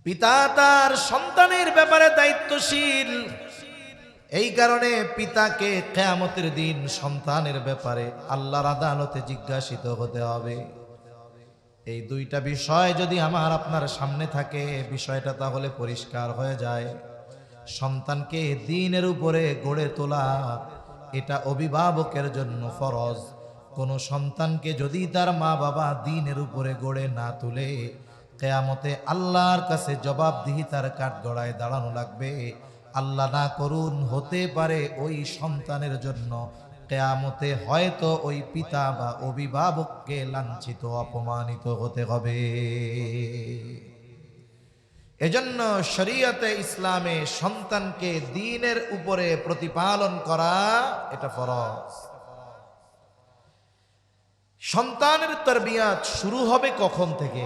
পিতা তার সন্তানের ব্যাপারে দায়িত্বশীল। এই কারণে পিতাকে কিয়ামতের দিন সন্তানের ব্যাপারে আল্লাহর আদালতে জিজ্ঞাসিত হতে হবে। এই দুইটা বিষয় যদি আমার আপনার সামনে থাকে, বিষয়টা তাহলে পরিষ্কার হয়ে যায়। সন্তানকে দ্বীনের উপরে গড়ে তোলা এটা অভিভাবকের জন্য ফরজ। কোন সন্তানকে যদি তার মা বাবা দ্বীনের উপরে গড়ে না তুলে, কিয়ামতে আল্লাহর কাছে জবাবদিহিতার কাঠগড়ায় দাঁড়ানো লাগবে। আল্লাহ না করুন, হতে পারে ওই সন্তানের জন্য কিয়ামতে হয়তো ওই পিতা বা অভিভাবককে লাঞ্ছিত অপমানিত হতে হবে। এজন্য শরীয়তে ইসলামে সন্তানকে দ্বীনের উপরে প্রতিপালন করা এটা ফরজ। সন্তানের তারবিয়াত শুরু হবে কখন থেকে?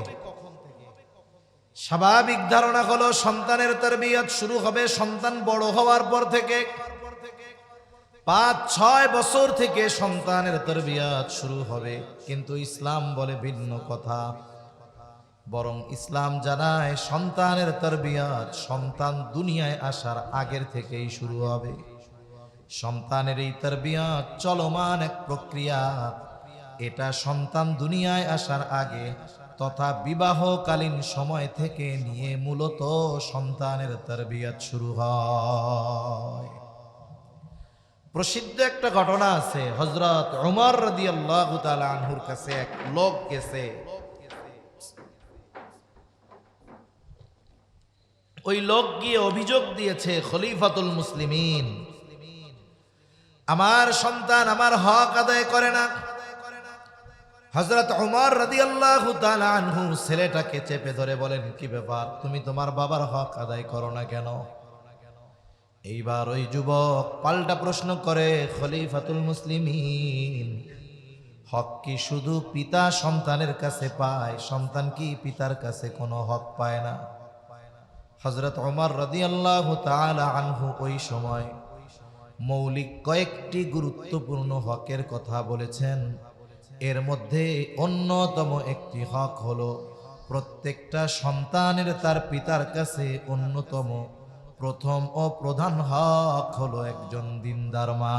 স্বাভাবিক ধারণা হলো সন্তানের তারবিয়াত শুরু হবে সন্তান বড় হওয়ার পর থেকে। 5-6 বছর থেকে সন্তানের তারবিয়াত শুরু হবে, কিন্তু ইসলাম বলে ভিন্ন কথা। বরং ইসলাম জানায় সন্তানের তারবিয়াত সন্তান দুনিয়ায় আসার আগের থেকেই শুরু হবে। সন্তানের এই তারবিয়াত চলমান এক প্রক্রিয়া। এটা সন্তান দুনিয়ায় আসার আগে তথা বিবাহকালীন সময় থেকে নিয়ে মূলত সন্তানের তারবিয়াত শুরু হয়। প্রসিদ্ধ একটা ঘটনা আছে, হযরত উমর রাদিয়াল্লাহু তাআলা আনহুর কাছে এক লোক গেছে। ওই লোক গিয়ে অভিযোগ দিয়েছে, খলিফাতুল মুসলিমিন, আমার সন্তান আমার হক আদায় করে না। হযরত উমর রাদিয়াল্লাহু তাআলা আনহু ছেলেটাকে চেপে ধরে বলেন, কি ব্যাপার, তুমি তোমার বাবার হক আদায় করো না কেন? এইবার ওই যুবক পাল্টা প্রশ্ন করে, খলিফাতুল মুসলিমিন, হক কি শুধু পিতা সন্তানের কাছে পায়? সন্তান কি পিতার কাছে কোনো হক পায় না? হযরত ওমর রাদিয়াল্লাহু তাআলা আনহু ওই সময় মৌলিক কয়েকটি গুরুত্বপূর্ণ হকের কথা বলেছেন। এর মধ্যে অন্যতম একটি হক হলো প্রত্যেকটা সন্তানের তার পিতার কাছে অন্যতম প্রথম ও প্রধান হক হলো একজন দিনদার মা।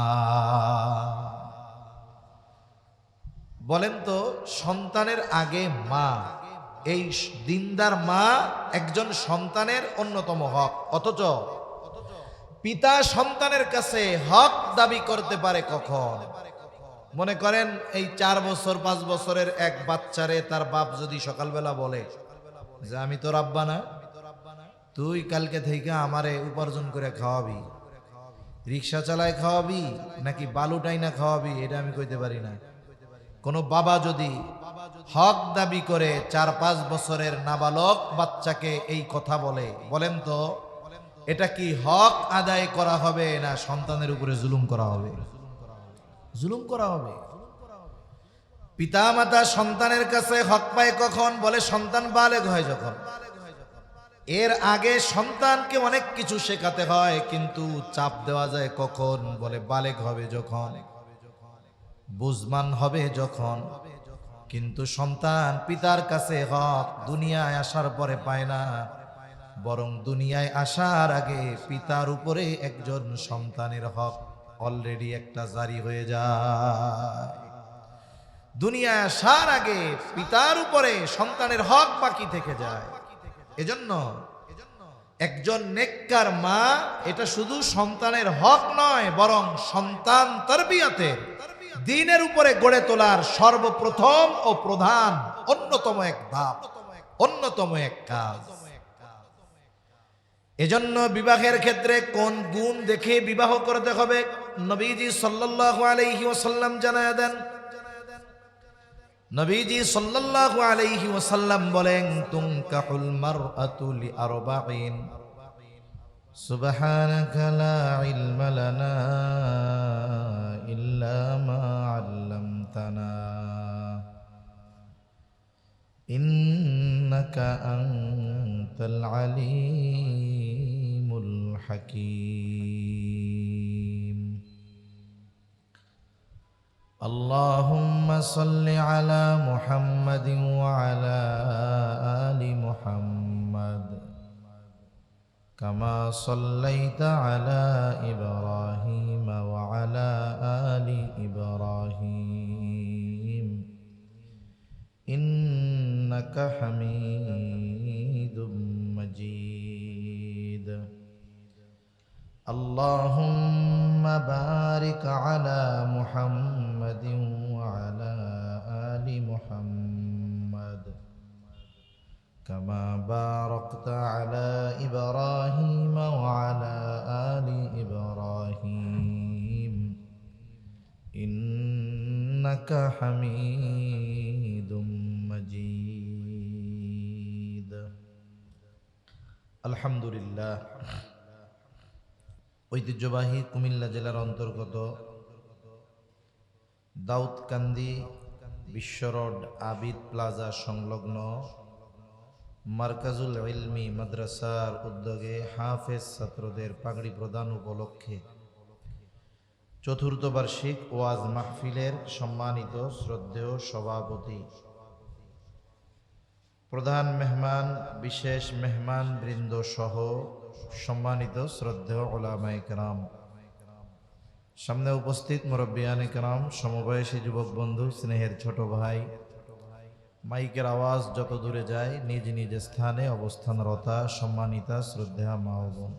বলেন তো, সন্তানের আগে মা, এই দিনদার মা একজন সন্তানের অন্যতম হক। অথচ পিতা সন্তানের কাছে হক দাবি করতে পারে কখন? মনে করেন এই 4 বছর 5 বছরের এক বাচ্চারে তার বাপ যদি সকালবেলা বলে যে আমি তোর আব্বা না, তুই কালকে থেকে আমারে উপার্জন করে খাওয়াবি, রিক্সা চালায় খাওয়াবি নাকি বালুটাই না খাওয়াবি, এটা আমি কইতে পারি না। কোনো বাবা যদি হক দাবি করে 4-5 বছরের নাবালক বাচ্চাকে এই কথা বলে, বলেন তো এটা কি হক আদায় করা হবে না সন্তানের উপরে জুলুম করা হবে? জুলুম করা হবে। পিতা মাতা সন্তানের কাছে হক পায় কখন? বলে সন্তান বালেগ হয় যখন। এর আগে সন্তানকে অনেক কিছু শেখাতে হয়, কিন্তু চাপ দেওয়া যায় কখন? বলে বালেগ হবে যখন, বুঝমান হবে যখন। কিন্তু সন্তান পিতার কাছে হক দুনিয়ায় আসার পরে পায় না, বরং দুনিয়ায় আসার আগে পিতার উপরে একজন সন্তানের হক অলরেডি একটা জারি হয়ে যায়। দুনিয়ায় আসার আগে পিতার উপরে সন্তানের হক বাকি থেকে যায়। এজন্য একজন নেককার মা এটা শুধু সন্তানের হক নয়, বরং সন্তান তারবিয়াতের দ্বীনের উপরে গড়ে তোলার সর্বপ্রথম ও প্রধান অন্যতম এক ধাপ, অন্যতম এক কাজ। এজন্য বিবাহের ক্ষেত্রে কোন গুণ দেখে বিবাহ করতে হবে নবীজি সাল্লাল্লাহু আলাইহি ওয়াসাল্লাম জানায়া দেন। নবীজি সাল্লাল্লাহু আলাইহি ওয়াসাল্লাম বলেন, তুনকাহুল মারআতু লিআরবাঈন সুবহানাকা লা ইলমা লানা ইল্লা মা আল্লামতানা ইন্নাকা আনতাল আলিমুল হাকীম। اللهم صل على محمد وعلى آل محمد كما صليت على إبراهيم وعلى آل إبراهيم إنك حميد مجيد اللهم بارك على محمد وعلى آل محمد كما باركت على إبراهيم وعلى آل إبراهيم إنك حميد مجيد الحمد لله ঐতিহ্যবাহী কুমিল্লা জেলার অন্তর্গত দাউদকান্দি বিশ্ব রোড আবিদ প্লাজা সংলগ্ন মার্কাজুল ইলমি মাদ্রাসার উদ্যোগে হাফেজ ছাত্রদের পাগড়ি প্রদান উপলক্ষে চতুর্থ বার্ষিক ওয়াজ মাহফিলের সম্মানিত শ্রদ্ধেয় সভাপতি, প্রধান মেহমান, বিশেষ মেহমান বৃন্দ সহ সম্মানিত শ্রদ্ধেয় উলামায়ে কেরাম, সামনে উপস্থিত মুরব্বিয়ানে কেরাম, সমবয়সী যুবক বন্ধু, স্নেহের ছোট ভাই, মাইকের আওয়াজ যত দূরে যায় নিজ নিজ স্থানে অবস্থানরতা সম্মানিতা শ্রদ্ধেয়া মা ও বোন,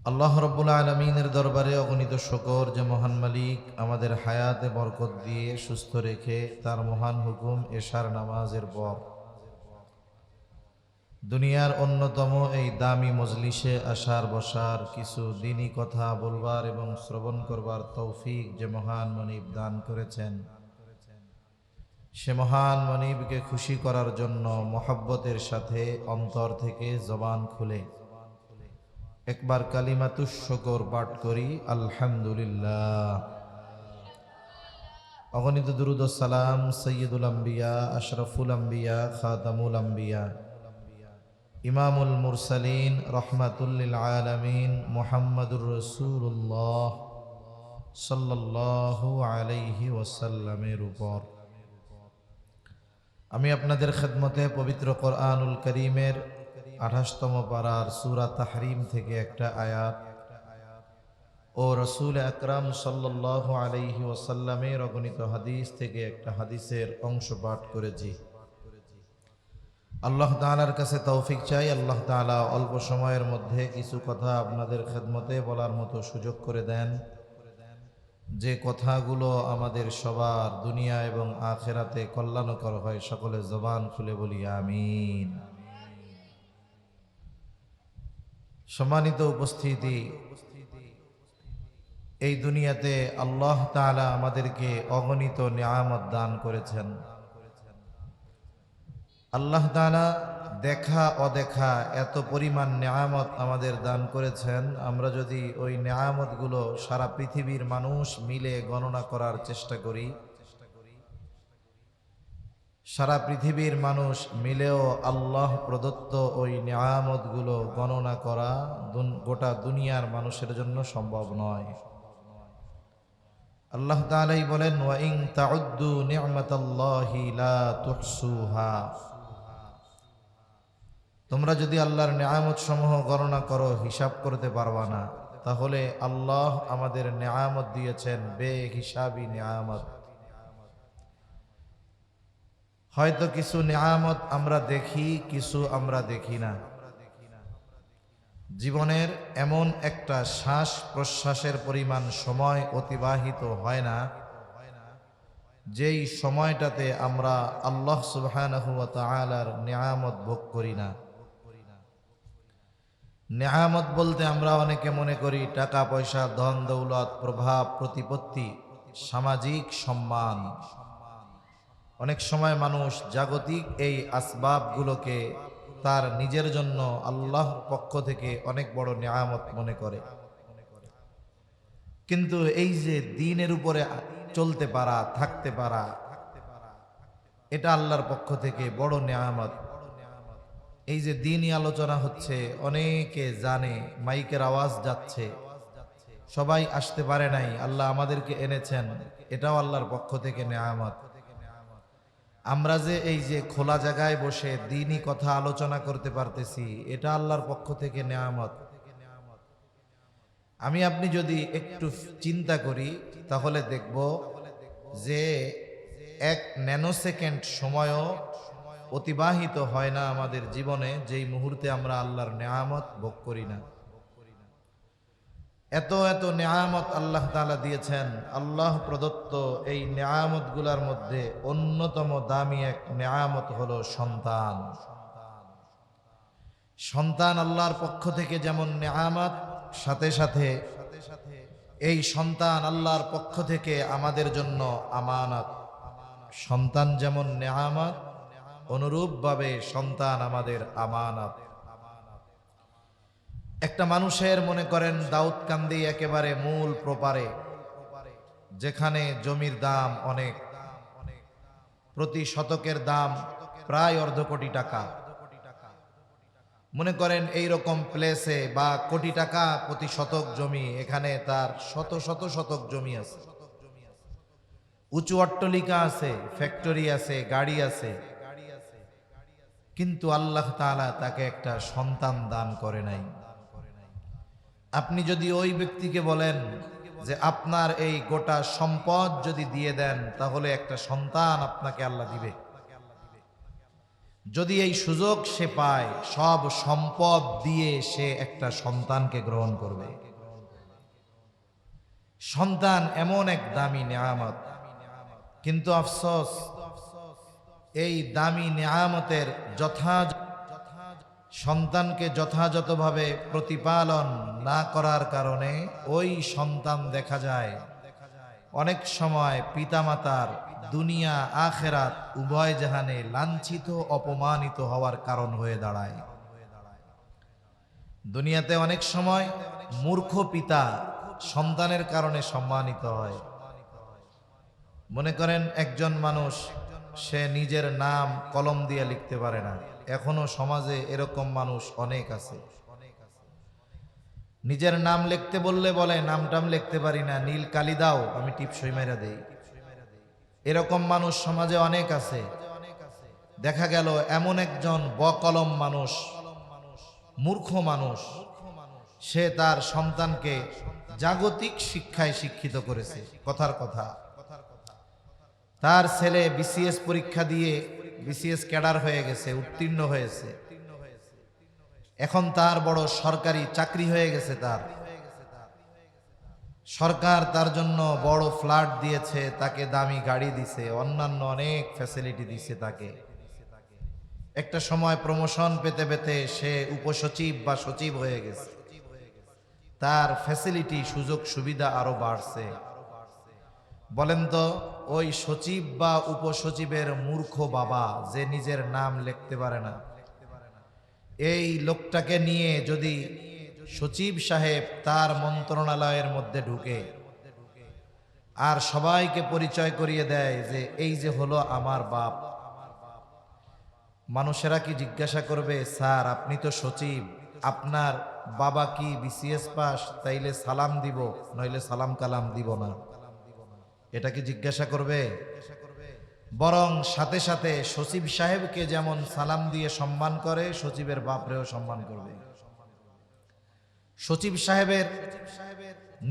আল্লাহ রাব্বুল আলামিনের দরবারে অগণিত শুকর যে মহান মালিক আমাদের হায়াতে বরকত দিয়ে সুস্থ রেখে তার মহান হুকুম এশার নামাজের পর দুনিয়ার অন্যতম এই দামি মজলিসে আসার বসার কিছু দিনী কথা বলবার এবং শ্রবণ করবার তৌফিক যে মহান মনিব দান করেছেন, সে মহান মনিবকে খুশি করার জন্য মহব্বতের সাথে অন্তর থেকে জবান খুলে একবার কালিমাতুশ শুকর পাঠ করি আলহামদুলিল্লাহ। অগণিত দুরূদ ও সালাম সাইয়্যিদুল আম্বিয়া, আশরাফুল আম্বিয়া, খাতামুল আম্বিয়া, ইমামুল মুরসালিন, রহমাতুল লিল আলামিন মুহাম্মাদুর রাসূলুল্লাহ সাল্লাল্লাহু আলাইহি ওয়াসাল্লামের উপর। আমি আপনাদের খেদমতে পবিত্র কোরআনুল করিমের 28তম পারার সূরা তাহরিম থেকে একটা আয়াত ও রাসূল আকরাম সাল্লাল্লাহু আলাইহি ওয়াসাল্লামের অগণিত হাদিস থেকে একটা হাদিসের অংশ পাঠ করেছি। আল্লাহ তাআলার কাছে তৌফিক চাই, আল্লাহ তাআলা অল্প সময়ের মধ্যে কিছু কথা আপনাদের খেদমতে বলার মতো সুযোগ করে দেন, যে কথাগুলো আমাদের সবার দুনিয়া এবং আখিরাতে কল্যাণকর হয়। সকলে জবান খুলে বলি আমিন। সম্মানিত উপস্থিতি, এই দুনিয়াতে আল্লাহ তাআলা আমাদেরকে অগণিত নিয়ামত দান করেছেন। আল্লাহ তাআলা দেখা অদেখা এত পরিমাণ নিয়ামত আমাদের দান করেছেন, আমরা যদি ওই নিয়ামতগুলো সারা পৃথিবীর মানুষ মিলে গণনা করার চেষ্টা করি, সারা পৃথিবীর মানুষ মিলেও আল্লাহ প্রদত্ত ওই নিয়ামতগুলো গণনা করা গোটা দুনিয়ার মানুষের জন্য সম্ভব নয়। আল্লাহ তাআলাই বলেন, ওয়া ইন তাউদ্দু নি'মাতাল্লাহি লা তুহসুহা, তোমরা যদি আল্লাহর নিয়ামত সমূহ গণনা করো হিসাব করতে পারবা না। তাহলে আল্লাহ আমাদের নিয়ামত দিয়েছেন বেহিসাবি নিয়ামত। হয়তো কিছু নিয়ামত আমরা দেখি, কিছু আমরা দেখি না। জীবনের এমন একটা শ্বাস প্রশ্বাসের পরিমাণ সময় অতিবাহিত হয় না যেই সময়টাতে আমরা আল্লাহ সুবহানাহু ওয়া তাআলার নিয়ামত ভোগ করি না। নিয়ামত বলতে আমরা অনেকে মনে করি টাকা পয়সা, ধন দৌলত, প্রভাব প্রতিপত্তি, সামাজিক সম্মান। অনেক সময় মানুষ জাগতিক এই আসবাবগুলোকে তার নিজের জন্য আল্লাহর পক্ষ থেকে অনেক বড় নিয়ামত মনে করে। কিন্তু এই যে দ্বীনের উপরে চলতে পারা, থাকতে পারা, এটা আল্লাহর পক্ষ থেকে বড় নিয়ামত। এই যে দ্বীনি আলোচনা হচ্ছে, অনেকে জানে, মাইকের আওয়াজ যাচ্ছে, সবাই আসতে পারে নাই, আল্লাহ আমাদেরকে এনেছেন, এটাও আল্লাহর পক্ষ থেকে নিয়ামত। আমরা যে এই যে খোলা জায়গায় বসে দ্বীনি কথা আলোচনা করতে পারতেছি, এটা আল্লাহর পক্ষ থেকে নেয়ামত। আমি আপনি যদি একটু চিন্তা করি তাহলে দেখব যে 1 ন্যানোসেকেন্ড সময়ও অতিবাহিত হয় না আমাদের জীবনে যেই মুহূর্তে আমরা আল্লাহর নেয়ামত ভোগ করি না। এত এত নেয়ামত আল্লাহ তাআলা দিয়েছেন। আল্লাহ প্রদত্ত এই নেয়ামতগুলোর মধ্যে অন্যতম দামি এক নেয়ামত হলো সন্তান। সন্তান আল্লাহর পক্ষ থেকে যেমন নেয়ামত, সাথে সাথে এই সন্তান আল্লাহর পক্ষ থেকে আমাদের জন্য আমানত। সন্তান যেমন নেয়ামত, অনুরূপভাবে সন্তান আমাদের আমানত। একটা মানুষের মনে করেন দাউদকান্দি একেবারে মূল প্রপারে, যেখানে জমির দাম অনেক, প্রতি শতকের দাম প্রায় অর্ধ কোটি টাকা। মনে করেন এই রকম প্লেসে বা কোটি টাকা প্রতি শতক জমি, এখানে তার শত শত শতক জমি আছে, উঁচু অট্টালিকা আছে, ফ্যাক্টরি আছে, গাড়ি আছে, কিন্তু আল্লাহ তাআলা তাকে একটা সন্তান দান করে নাই। আপনি যদি ওই ব্যক্তিকে বলেন যে আপনার এই গোটা সম্পদ যদি দিয়ে দেন তাহলে একটা সন্তান আপনাকে আল্লাহ দিবে, যদি এই সুযোগ সে পায় সব সম্পদ দিয়ে সে একটা সন্তানকে গ্রহণ করবে। সন্তান এমন এক দামি নেয়ামত, কিন্তু আফসোস এই দামি নেয়ামতের সন্তানকে যথাযথভাবে প্রতিপালন না করার কারণে ওই সন্তান দেখা যায় অনেক সময় পিতামাতার দুনিয়া আখেরাত উভয় জাহানে লাঞ্ছিত অপমানিত হওয়ার কারণ হয়ে দাঁড়ায়। দুনিয়াতে অনেক সময় মূর্খ পিতা সন্তানের কারণে সম্মানিত হয়। মনে করেন একজন মানুষ, সে নিজের নাম কলম দিয়ে লিখতে পারে না, এখনো সমাজে এরকম মানুষ অনেক আছে। নিজের নাম লিখতে বললে বলে নামটাম লিখতে পারি না, নীল কালি দাও, আমি টিপসই মেরা দেই। এরকম মানুষ সমাজে অনেক আছে। দেখা গেল এমন একজন বকলম মানুষ, মূর্খ মানুষ, সে তার সন্তানকে জাগতিক শিক্ষায় শিক্ষিত করেছে। কথার কথা, তার ছেলে বিসিএস পরীক্ষা দিয়ে বিসিএস ক্যাডার হয়ে গেছে, উত্তীর্ণ হয়েছে, এখন তার বড় সরকারি চাকরি হয়ে গেছে। তার সরকার তার জন্য বড় ফ্ল্যাট দিয়েছে, তাকে দামি গাড়ি দিছে, অন্যান্য অনেক ফ্যাসিলিটি দিছে তাকে। একটা সময় প্রমোশন পেতে পেতে সে উপসচিব বা সচিব হয়ে গেছে, তার ফ্যাসিলিটি সুযোগ সুবিধা আরো বাড়ছে। বলেন তো ওই সচিব বা উপসচিবের মূর্খ বাবা যে নিজের নাম লিখতে পারে না, এই লোকটাকে নিয়ে যদি সচিব সাহেব তার মন্ত্রণালয়ের মধ্যে ঢুকে আর সবাইকে পরিচয় করিয়ে দেয় যে এই যে হলো আমার বাপ, মানুষেরা কি জিজ্ঞাসা করবে, স্যার আপনি তো সচিব, আপনার বাবা কি বিসিএস পাস, তাইলে সালাম দিব, নইলে সালাম কালাম দিব না? এটা কি জিজ্ঞাসা করবে? বরং সাথে সাথে সচিব সাহেবকে যেমন সালাম দিয়ে সম্মান করে, সচিবের বাপরেও সম্মান করবে। সচিব সাহেবের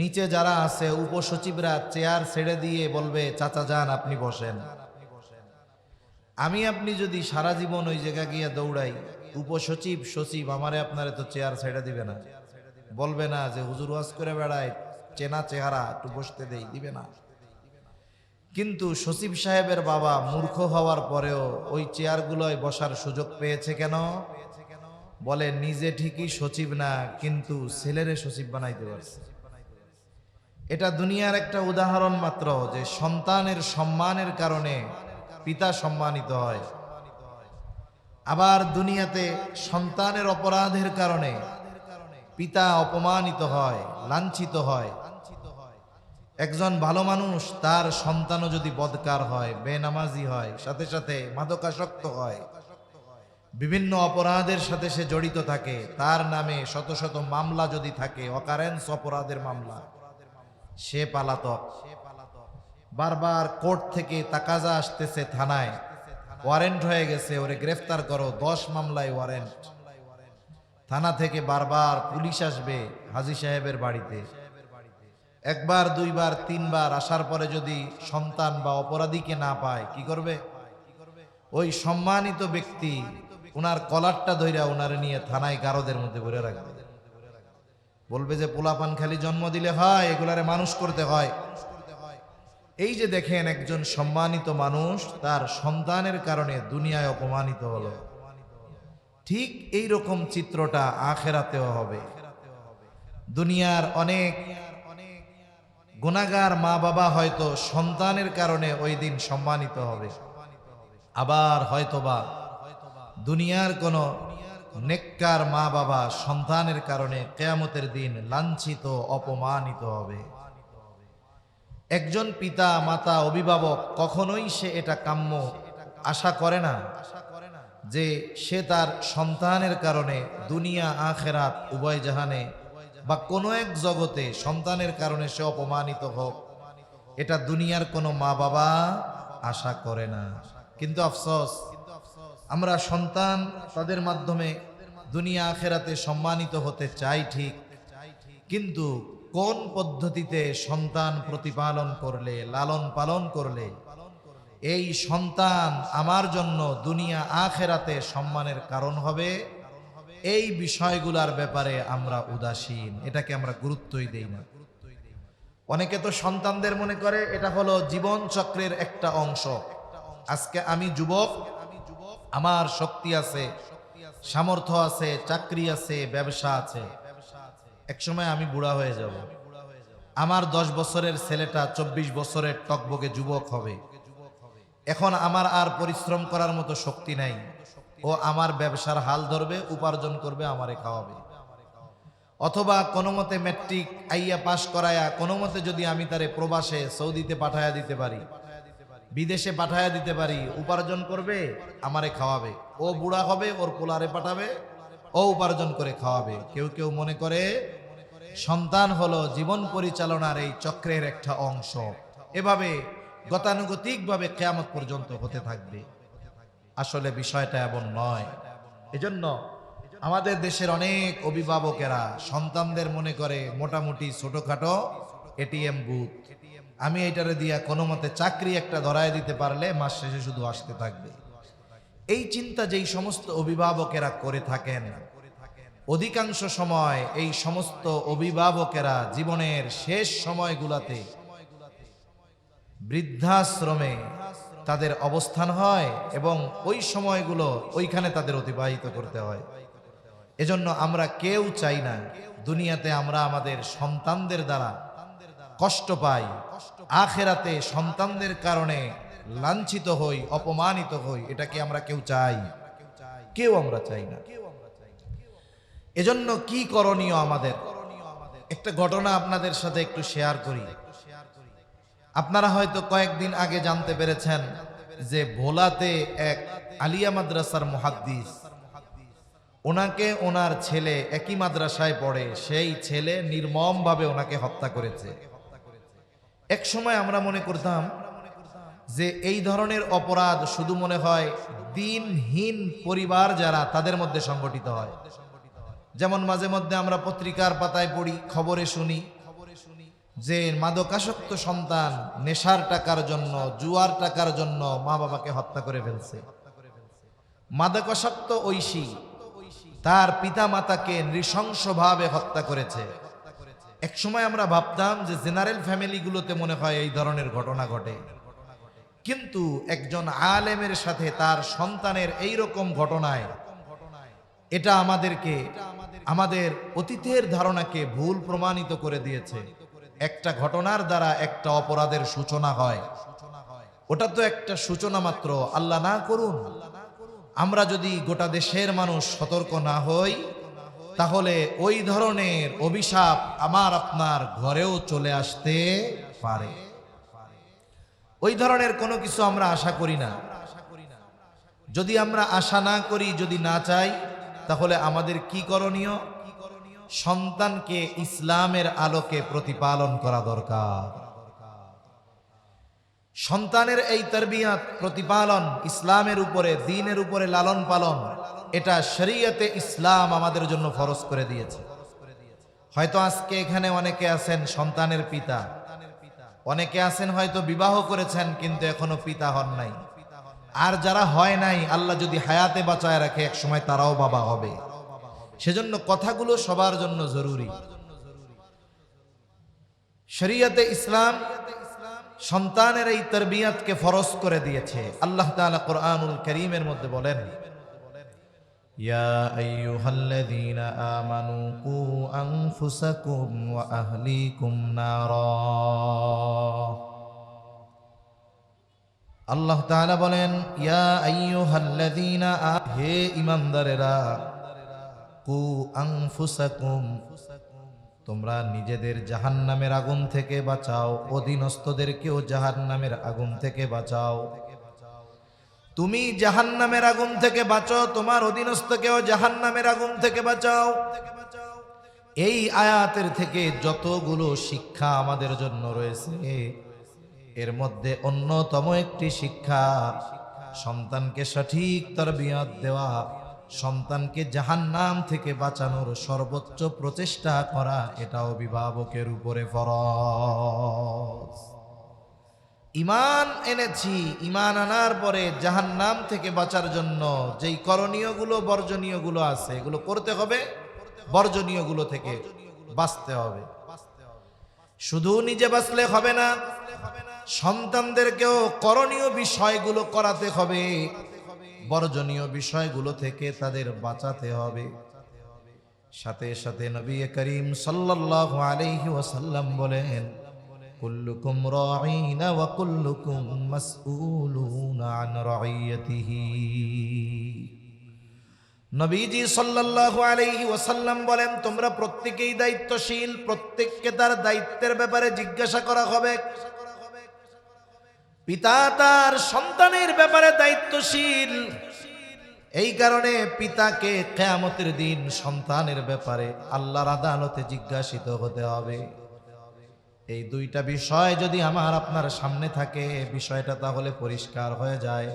নিচে যারা আছে উপসচিবরা চেয়ার ছেড়ে দিয়ে বলবে, চাচা যান আপনি বসেন। আমি আপনি যদি সারা জীবন ওই জায়গা গিয়ে দৌড়াই, উপসচিব সচিব আমারে আপনারে তো চেয়ার ছেড়ে দিবে না, বলবে না যে হুজুর ওয়াজ করে বেড়ায়, চেনা চেহারা, একটু বসতে দেই, দিবে না। কিন্তু সচিব সাহেবের বাবা মূর্খ হওয়ার পরেও ওই চেয়ারগুলোয় বসার সুযোগ পেয়েছে কেন? বলে নিজে ঠিকই সচিব না, কিন্তু ছেলেরে সচিব বানাইতে পারছে। এটা দুনিয়ার একটা উদাহরণ মাত্র যে সন্তানের সম্মানের কারণে পিতা সম্মানিত হয়, আবার দুনিয়াতে সন্তানের অপরাধের কারণে পিতা অপমানিত হয়, লাঞ্ছিত হয়। একজন ভালো মানুষ, তার সন্তানও যদি বদকার হয়, বেনামাজি হয়, সাথে সাথে মাদকাসক্ত হয়, বিভিন্ন অপরাধের সাথে সে জড়িত থাকে, তার নামে শত শত মামলা যদি থাকে, অকারেন্স অপরাধের মামলা, সে পালাতক, বারবার কোর্ট থেকে তাকাজা আসতেছে থানায়, ওয়ারেন্ট হয়ে গেছে, ওরে গ্রেফতার করো, 10 মামলায় ওয়ারেন্ট। থানা থেকে বারবার পুলিশ আসবে হাজী সাহেবের বাড়িতে, একবার দুইবার তিনবার আসার পরে যদি সন্তান বা অপরাধীকে না পায় কি করবে? ওই সম্মানিত ব্যক্তি উনার কলারটা ধইরা উনারে নিয়ে থানায় গারদের মধ্যে ভরে রাখবে, বলবে যে পোলাপান খালি জন্ম দিলে হয়, এগুলারে মানুষ করতে হয়। এই যে দেখেন একজন সম্মানিত মানুষ তার সন্তানের কারণে দুনিয়ায় অপমানিত হলো, ঠিক এই রকম চিত্রটা আখেরাতেও হবে। দুনিয়ার অনেক গুনাহগার মা বাবা হয়তো সন্তানের কারণে ওই দিন সম্মানিত হবে, আবার হয়তোবা দুনিয়ার কোন নেককার মা বাবা সন্তানের কারণে কিয়ামতের দিন লাঞ্ছিত অপমানিত হবে। একজন পিতা মাতা অভিভাবক কখনোই সে এটা কাম্য আশা করে না যে সে তার সন্তানের কারণে দুনিয়া আখেরাত উভয় জাহানে বা কোনো এক জগতে সন্তানের কারণে সে অপমানিত হোক, এটা দুনিয়ার কোনো মা বাবা আশা করে না। কিন্তু আফসোস, আমরা সন্তান তাদের মাধ্যমে দুনিয়া আখেরাতে সম্মানিত হতে চাই ঠিক, কিন্তু কোন পদ্ধতিতে সন্তান প্রতিপালন করলে, লালন পালন করলে এই সন্তান আমার জন্য দুনিয়া আখেরাতে সম্মানের কারণ হবে, এই বিষয়গুলোর ব্যাপারে আমরা উদাসীন, এটাকে আমরা গুরুত্বই দেই না। অনেকে তো সন্তানদের মনে করে এটা হলো জীবন চক্রের একটা অংশ। আজকে আমি যুবক, আমার শক্তি আছে, সামর্থ্য আছে, চাকরি আছে, ব্যবসা আছে, একসময় আমি বুড়া হয়ে যাব, আমার 10 বছরের ছেলেটা 24 বছরের টকবকে যুবক হবে, এখন আমার আর পরিশ্রম করার মতো শক্তি নাই, ও আমার ব্যবসার হাল ধরবে, উপার্জন করবে, আমারে খাওয়াবে। অথবা কোনো মতে ম্যাট্রিক আইয়া পাশ করায়া কোনো মতে যদি আমি তারে প্রবাসে সৌদিতে পাঠায়া দিতে পারি, বিদেশে পাঠায়া দিতে পারি, উপার্জন করবে, আমারে খাওয়াবে, ও বুড়া হবে, ওর পোলারে পাঠাবে, ও উপার্জন করে খাওয়াবে। কেউ কেউ মনে করে সন্তান হলো জীবন পরিচালনার এই চক্রের একটা অংশ, এভাবে গতানুগতিকভাবে কিয়ামত পর্যন্ত হতে থাকবে। আসলে বিষয়টা এমন নয়। এজন্য আমাদের দেশের অনেক অভিভাবকেরা সন্তানদের মনে করে মোটামুটি ছোটখাটো এটিএম বুথ, আমি এইটারে দিয়া কোনো মতে চাকরি একটা ধরায় দিতে পারলে মাস শেষে শুধু আসতে থাকবে। এই চিন্তা যেই সমস্ত অভিভাবকেরা করে থাকেন, অধিকাংশ সময় এই সমস্ত অভিভাবকেরা জীবনের শেষ সময়গুলোতে বৃদ্ধাশ্রমে তাদের অবস্থান হয় এবং ওই সময়গুলো ওইখানে তাদের অতিবাহিত করতে হয়। এজন্য আমরা কেউ চাই না দুনিয়াতে আমরা আমাদের সন্তানদের দ্বারা কষ্ট পাই, আখেরাতে সন্তানদের কারণে লাঞ্ছিত হই, অপমানিত হই, এটা কি আমরা কেউ চাই? কেউ আমরা চাই না। এজন্য কি করণীয় আমাদের? একটা ঘটনা আপনাদের সাথে একটু শেয়ার করি। আপনারা হয়তো কয়েকদিন আগে জানতে পেরেছেন যে ভোলাতে এক আলিয়া মাদ্রাসার মুহাদ্দিস, ওনাকে ওনার ছেলে একই মাদ্রাসায় পড়ে, সেই ছেলে নির্মমভাবে ওনাকে হত্যা করেছে। এক সময় আমরা মনে করতাম যে এই ধরনের অপরাধ শুধু মনে হয় দিনহীন পরিবার যারা তাদের মধ্যে সংগঠিত হয়। যেমন মাঝে মধ্যে আমরা পত্রিকার পাতায় পড়ি, খবরে শুনি যে মাদকাসক্ত সন্তান নেশার টাকার জন্য, জুয়ার টাকার জন্য মা বাবাকে হত্যা করে ফেলছে। মাদকাসক্ত ঐশী তার পিতা মাতাকে নৃশংসভাবে হত্যা করেছে। এক সময় আমরা ভাবতাম যে জেনারেল ফ্যামিলিগুলোতে মনে হয় এই ধরনের ঘটনা ঘটে, কিন্তু একজন আলেমের সাথে তার সন্তানের এই রকম ঘটনায় এটা আমাদেরকে আমাদের অতীতের ধারণাকে ভুল প্রমাণিত করে দিয়েছে। একটা ঘটনার দ্বারা একটা অপরাধের সূচনা হয়, ওটা তো একটা সূচনা মাত্র। আল্লাহ না করুন আমরা যদি গোটা দেশের মানুষ সতর্ক না হই, তাহলে ওই ধরনের অভিশাপ আমার আপনার ঘরেও চলে আসতে পারে। ওই ধরনের কোনো কিছু আমরা আশা করি না। যদি আমরা আশা না করি, যদি না চাই, তাহলে আমাদের কি করণীয়? সন্তানকে ইসলামের আলোকে প্রতিপালন করা দরকার। সন্তানের এই তারবিয়াত প্রতিপালন, ইসলামের উপরে, দ্বীনের উপরে লালন পালন, এটা শরীয়তে ইসলাম আমাদের জন্য ফরজ করে দিয়েছে। হয়তো আজকে এখানে অনেকে আছেন সন্তানের পিতা, অনেকে আছেন হয়তো বিবাহ করেছেন কিন্তু এখনো পিতা হন নাই। আর যারা হয় নাই, আল্লাহ যদি হায়াতে বাঁচায় রাখে, এক সময় তারাও বাবা হবে। সেজন্য কথাগুলো সবার জন্য জরুরি। শরীয়তে ইসলাম সন্তানের এই তারবিয়াতকে ফরজ করে দিয়েছে। আল্লাহ তাআলা কোরআনুল কারীমের মধ্যে বলেন, ইয়া আইয়ুহাল্লাযীনা আমানু কু আনফুসাকুম ওয়া আহলিকুম নারা। আল্লাহ তাআলা বলেন, ইয়া আইয়ুহাল্লাযীনা, হে ঈমানদারেরা, কু আনফুসাকুম, তোমরা নিজেদের জাহান্নামের আগুন থেকে বাঁচাও, অধীনস্থদেরকেও জাহান্নামের আগুন থেকে বাঁচাও। তুমি জাহান্নামের আগুন থেকে বাঁচো, তোমার অধীনস্থকেও জাহান্নামের আগুন থেকে বাঁচাও। এই আয়াতের থেকে যতগুলো শিক্ষা আমাদের জন্য রয়েছে, এর মধ্যে অন্যতম একটি শিক্ষা সন্তানকে সঠিক তারবিয়াত দেওয়া, সন্তানকে জাহান্নাম থেকে বাঁচানোর সর্বোচ্চ প্রচেষ্টা করা, এটা অভিভাবকের উপরে ফরজ। ঈমান এনেছি, ঈমান আনার পরে জাহান্নাম থেকে বাঁচার জন্য যেই করণীয়গুলো বর্জনীয়গুলো আছে, এগুলো করতে হবে, বর্জনীয়গুলো থেকে বাঁচতে হবে। শুধু নিজে বাঁচলে হবে না, সন্তানদেরকেও করণীয় বিষয়গুলো করাতে হবে, বর্জনীয় বিষয়গুলো থেকে তাদের বাঁচাতে হবে। সাথে সাথে নবী করিম সাল্লাল্লাহু আলাইহি ওয়াসাল্লাম বলেন, কুল্লুকুম রাঈনা ওয়া কুল্লুকুম মাসউলুনা আন রাইয়াতিহি। নবীজি সাল্লাল্লাহু আলাইহি ওয়াসাল্লাম বলেন, তোমরা প্রত্যেকেই দায়িত্বশীল, প্রত্যেককে তার দায়িত্বের ব্যাপারে জিজ্ঞাসা করা হবে। পিতা তার সন্তানের ব্যাপারে দায়িত্বশীল, এই কারণে পিতাকে কিয়ামতের দিন সন্তানের ব্যাপারে আল্লাহর আদালতে জিজ্ঞাসিত হতে হবে। এই দুইটা বিষয় যদি আমার আপনার সামনে থাকে, বিষয়টা তাহলে পরিষ্কার হয়ে যায়।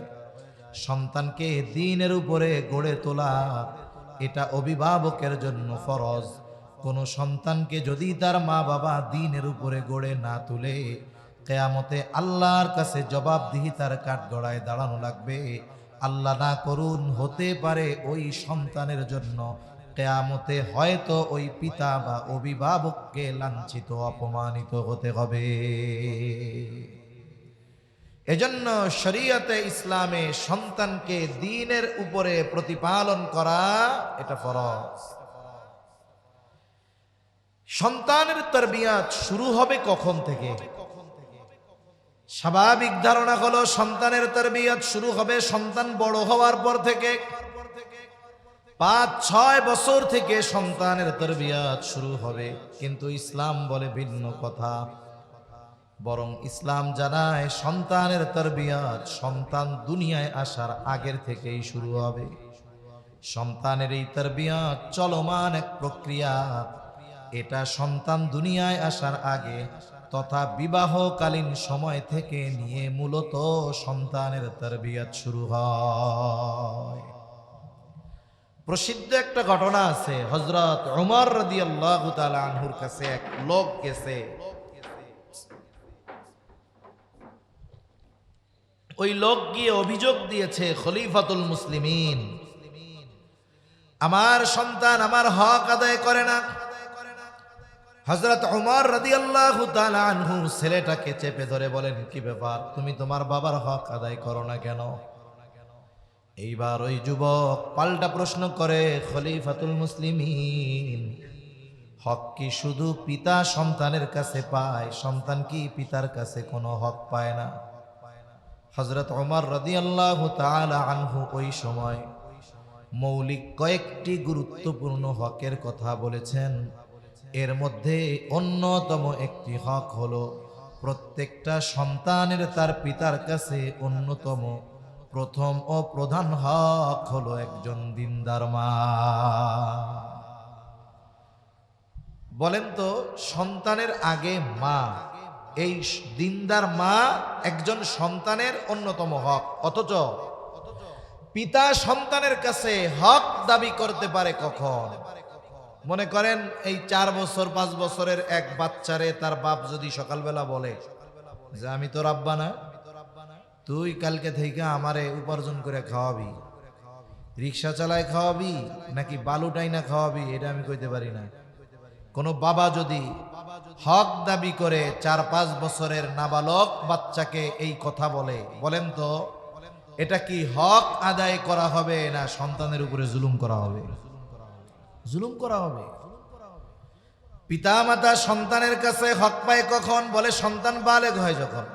সন্তানকে দ্বীনের উপরে গড়ে তোলা, এটা অভিভাবকের জন্য ফরজ। কোন সন্তানকে যদি তার মা বাবা দ্বীনের উপরে গড়ে না তুলে, কিয়ামতে আল্লাহর কাছে জবাবদিহিতার কাঠগড়ায় দাঁড়ানো লাগবে। আল্লাহ না করুন, হতে পারে ওই সন্তানের জন্য কিয়ামতে হয়তো ওই পিতা বা অভিভাবককে লাঞ্ছিত, অপমানিত হতে হবে। এজন্য শরীয়তে ইসলামে সন্তানকে দ্বীনের উপরে প্রতিপালন করা, এটা ফরজ। সন্তানের তারবিয়াত শুরু হবে কখন থেকে? স্বাভাবিক ধারণা হলো সন্তানের তারবিয়াত শুরু হবে সন্তান বড় হওয়ার পর থেকে। 5-6 বছর থেকে সন্তানের তারবিয়াত শুরু হবে, কিন্তু ইসলাম বলে ভিন্ন কথা। বরং ইসলাম জানায় সন্তানের তারবিয়াত সন্তান দুনিয়ায় আসার আগের থেকেই শুরু হবে। সন্তানের এই তারবিয়াত চলমান এক প্রক্রিয়া। এটা সন্তান দুনিয়ায় আসার আগে তথা বিবাহকালীন সময় থেকে নিয়ে মূলত সন্তানের তারবিয়াত শুরু হয়। প্রসিদ্ধ একটা ঘটনা আছে, হযরত উমর রাদিয়াল্লাহু তাআলা আনহুর কাছে এক লোক গেছে। ওই লোক গিয়ে অভিযোগ দিয়েছে, খলিফাতুল মুসলিমিন, আমার সন্তান আমার হক আদায় করে না। হযরত উমর রাদিয়াল্লাহু তাআলা আনহু ছেলেটাকে চেপে ধরে বলেন, কি ব্যাপার, তুমি তোমার বাবার হক আদায় করো না কেন? এইবার ওই যুবক পাল্টা প্রশ্ন করে, খলিফাতুল মুসলিমিন, হক কি শুধু পিতা সন্তানের কাছে পায়? সন্তান কি পিতার কাছে কোনো হক পায় না? হযরত উমর রাদিয়াল্লাহু তাআলা আনহু ওই সময় মৌলিক কয়েকটি গুরুত্বপূর্ণ হকের কথা বলেছেন। এর মধ্যে অন্যতম একটি হক হলো, প্রত্যেকটা সন্তানের তার পিতার কাছে অন্যতম, প্রথম ও প্রধান হক হলো একজন দিনদার মা। বলেন তো, সন্তানের আগে মা, এই দিনদার মা একজন সন্তানের অন্যতম হক, অথচ পিতা সন্তানের কাছে হক দাবি করতে পারে কখন? মনে করেন এই 4 বছর 5 বছরের এক বাচ্চারে তার বাপ যদি সকালবেলা বলে যে আমি তোর আব্বা না, তুই কালকে থেকে আমারে উপার্জন করে খাওয়াবি, রিক্সা চালায় খাওয়াবি নাকি বালুটাই না খাওয়াবি, এটা আমি কইতে পারি না। কোনো বাবা যদি হক দাবি করে 4-5 বছরের নাবালক বাচ্চাকে এই কথা বলে, বলেন তো এটা কি হক আদায় করা হবে না সন্তানের উপরে জুলুম করা হবে? জুলুম করা হবে। পিতা মাতা সন্তানের কাছে হক পায় কখন? বলে সন্তান বালেগ হয় যখন।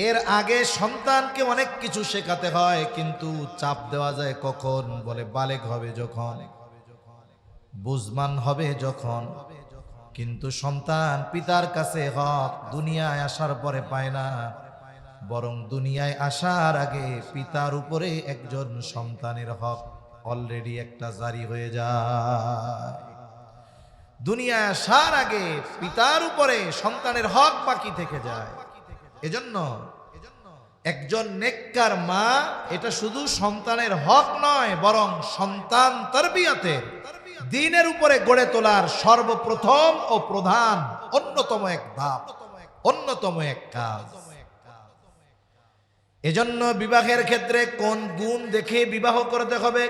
এর আগে সন্তানকে অনেক কিছু শেখাতে হয়, কিন্তু চাপ দেওয়া যায় কখন? বলে বালেগ হবে যখন, বুঝমান হবে যখন। কিন্তু সন্তান পিতার কাছে হক দুনিয়ায় আসার পরে পায় না, বরং দুনিয়ায় আসার আগে পিতার উপরে একজন সন্তানের হক অলরেডি একটা জারি হয়ে যায়। দুনিয়ায় আসার আগে পিতার উপরে সন্তানের হক বাকি থেকে যায়। এজন্য একজন নেককার মা এটা শুধু সন্তানের হক নয়, বরং সন্তান তারবিয়াতের, দ্বীনের উপরে গড়ে তোলার সর্বপ্রথম ও প্রধান অন্যতম এক ধাপ, অন্যতম এক কাজ। এজন্য বিবাহের ক্ষেত্রে কোন গুণ দেখে বিবাহ করতে হবে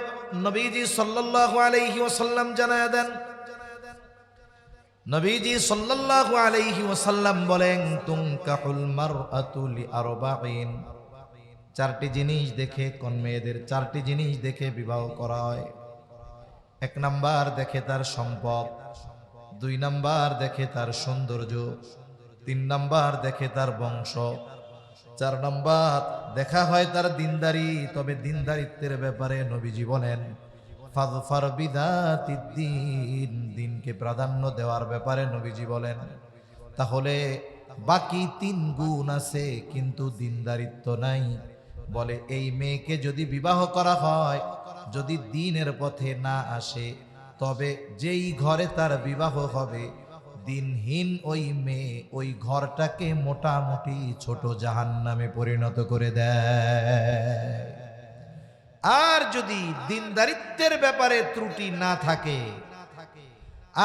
নবীজি সাল্লাল্লাহু আলাইহি ওয়াসাল্লাম জানায়া দেন। নবীজি সাল্লাল্লাহু আলাইহি ওয়াসাল্লাম বলেন, তুনকাহুল মারআতু লিআরবাঈন, 4টি জিনিস দেখে কোন মেয়েদের 4টি জিনিস দেখে বিবাহ করা হয়। 1 নাম্বার দেখে তার সম্পদ, 2 নাম্বার দেখে তার সৌন্দর্য, 3 নাম্বার দেখে তার বংশ, 4 নাম্বার দেখা হয় তার দিনদারি। তবে দিনদারিত্বের ব্যাপারে নবীজি বলেন ফাযফার বিযাতিদ দ্বীন, দিনকে প্রাধান্য দেওয়ার ব্যাপারে নবীজি বলেন। তাহলে বাকি 3 গুণ আছে কিন্তু দিনদারিত্ব নাই। বলে এই মেয়েকে যদি বিবাহ করা হয়, যদি দ্বীনের পথে না আসে, তবে যেই ঘরে তার বিবাহ হবে দিনহীন ওই মেয়ে ওই ঘরটাকে মোটামুটি ছোট জাহান্নামে পরিণত করে দেয়। আর যদি দিনদারিত্বের ব্যাপারে ত্রুটি না থাকে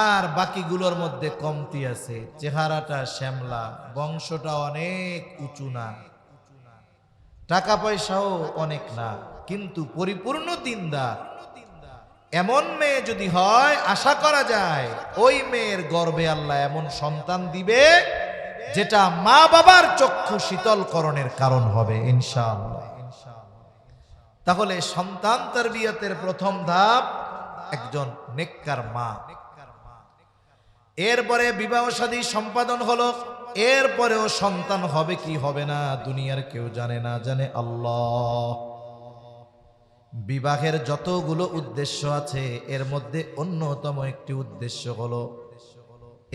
আর বাকিগুলোর মধ্যে কমতি আছে, চেহারাটা শ্যামলা, বংশটা অনেক উঁচু না, টাকা পয়সাও অনেক না, কিন্তু পরিপূর্ণ দিনদার, এমন মেয়ে যদি হয়, আশা করা যায় ওই মেয়ের গর্ভে আল্লাহ এমন সন্তান দিবে যেটা মা বাবার চক্ষু শীতলকরণের কারণ হবে ইনশাআল্লাহ। তাহলে সন্তান তারবিয়াতের প্রথম ধাপ একজন নেককার মা। এরপরে বিবাহ শাদী সম্পাদন হলো, এরপরেও সন্তান হবে কি হবে না দুনিয়ার কেউ জানে না, জানে আল্লাহ। বিবাহের যতগুলো উদ্দেশ্য আছে এর মধ্যে অন্যতম একটি উদ্দেশ্য হলো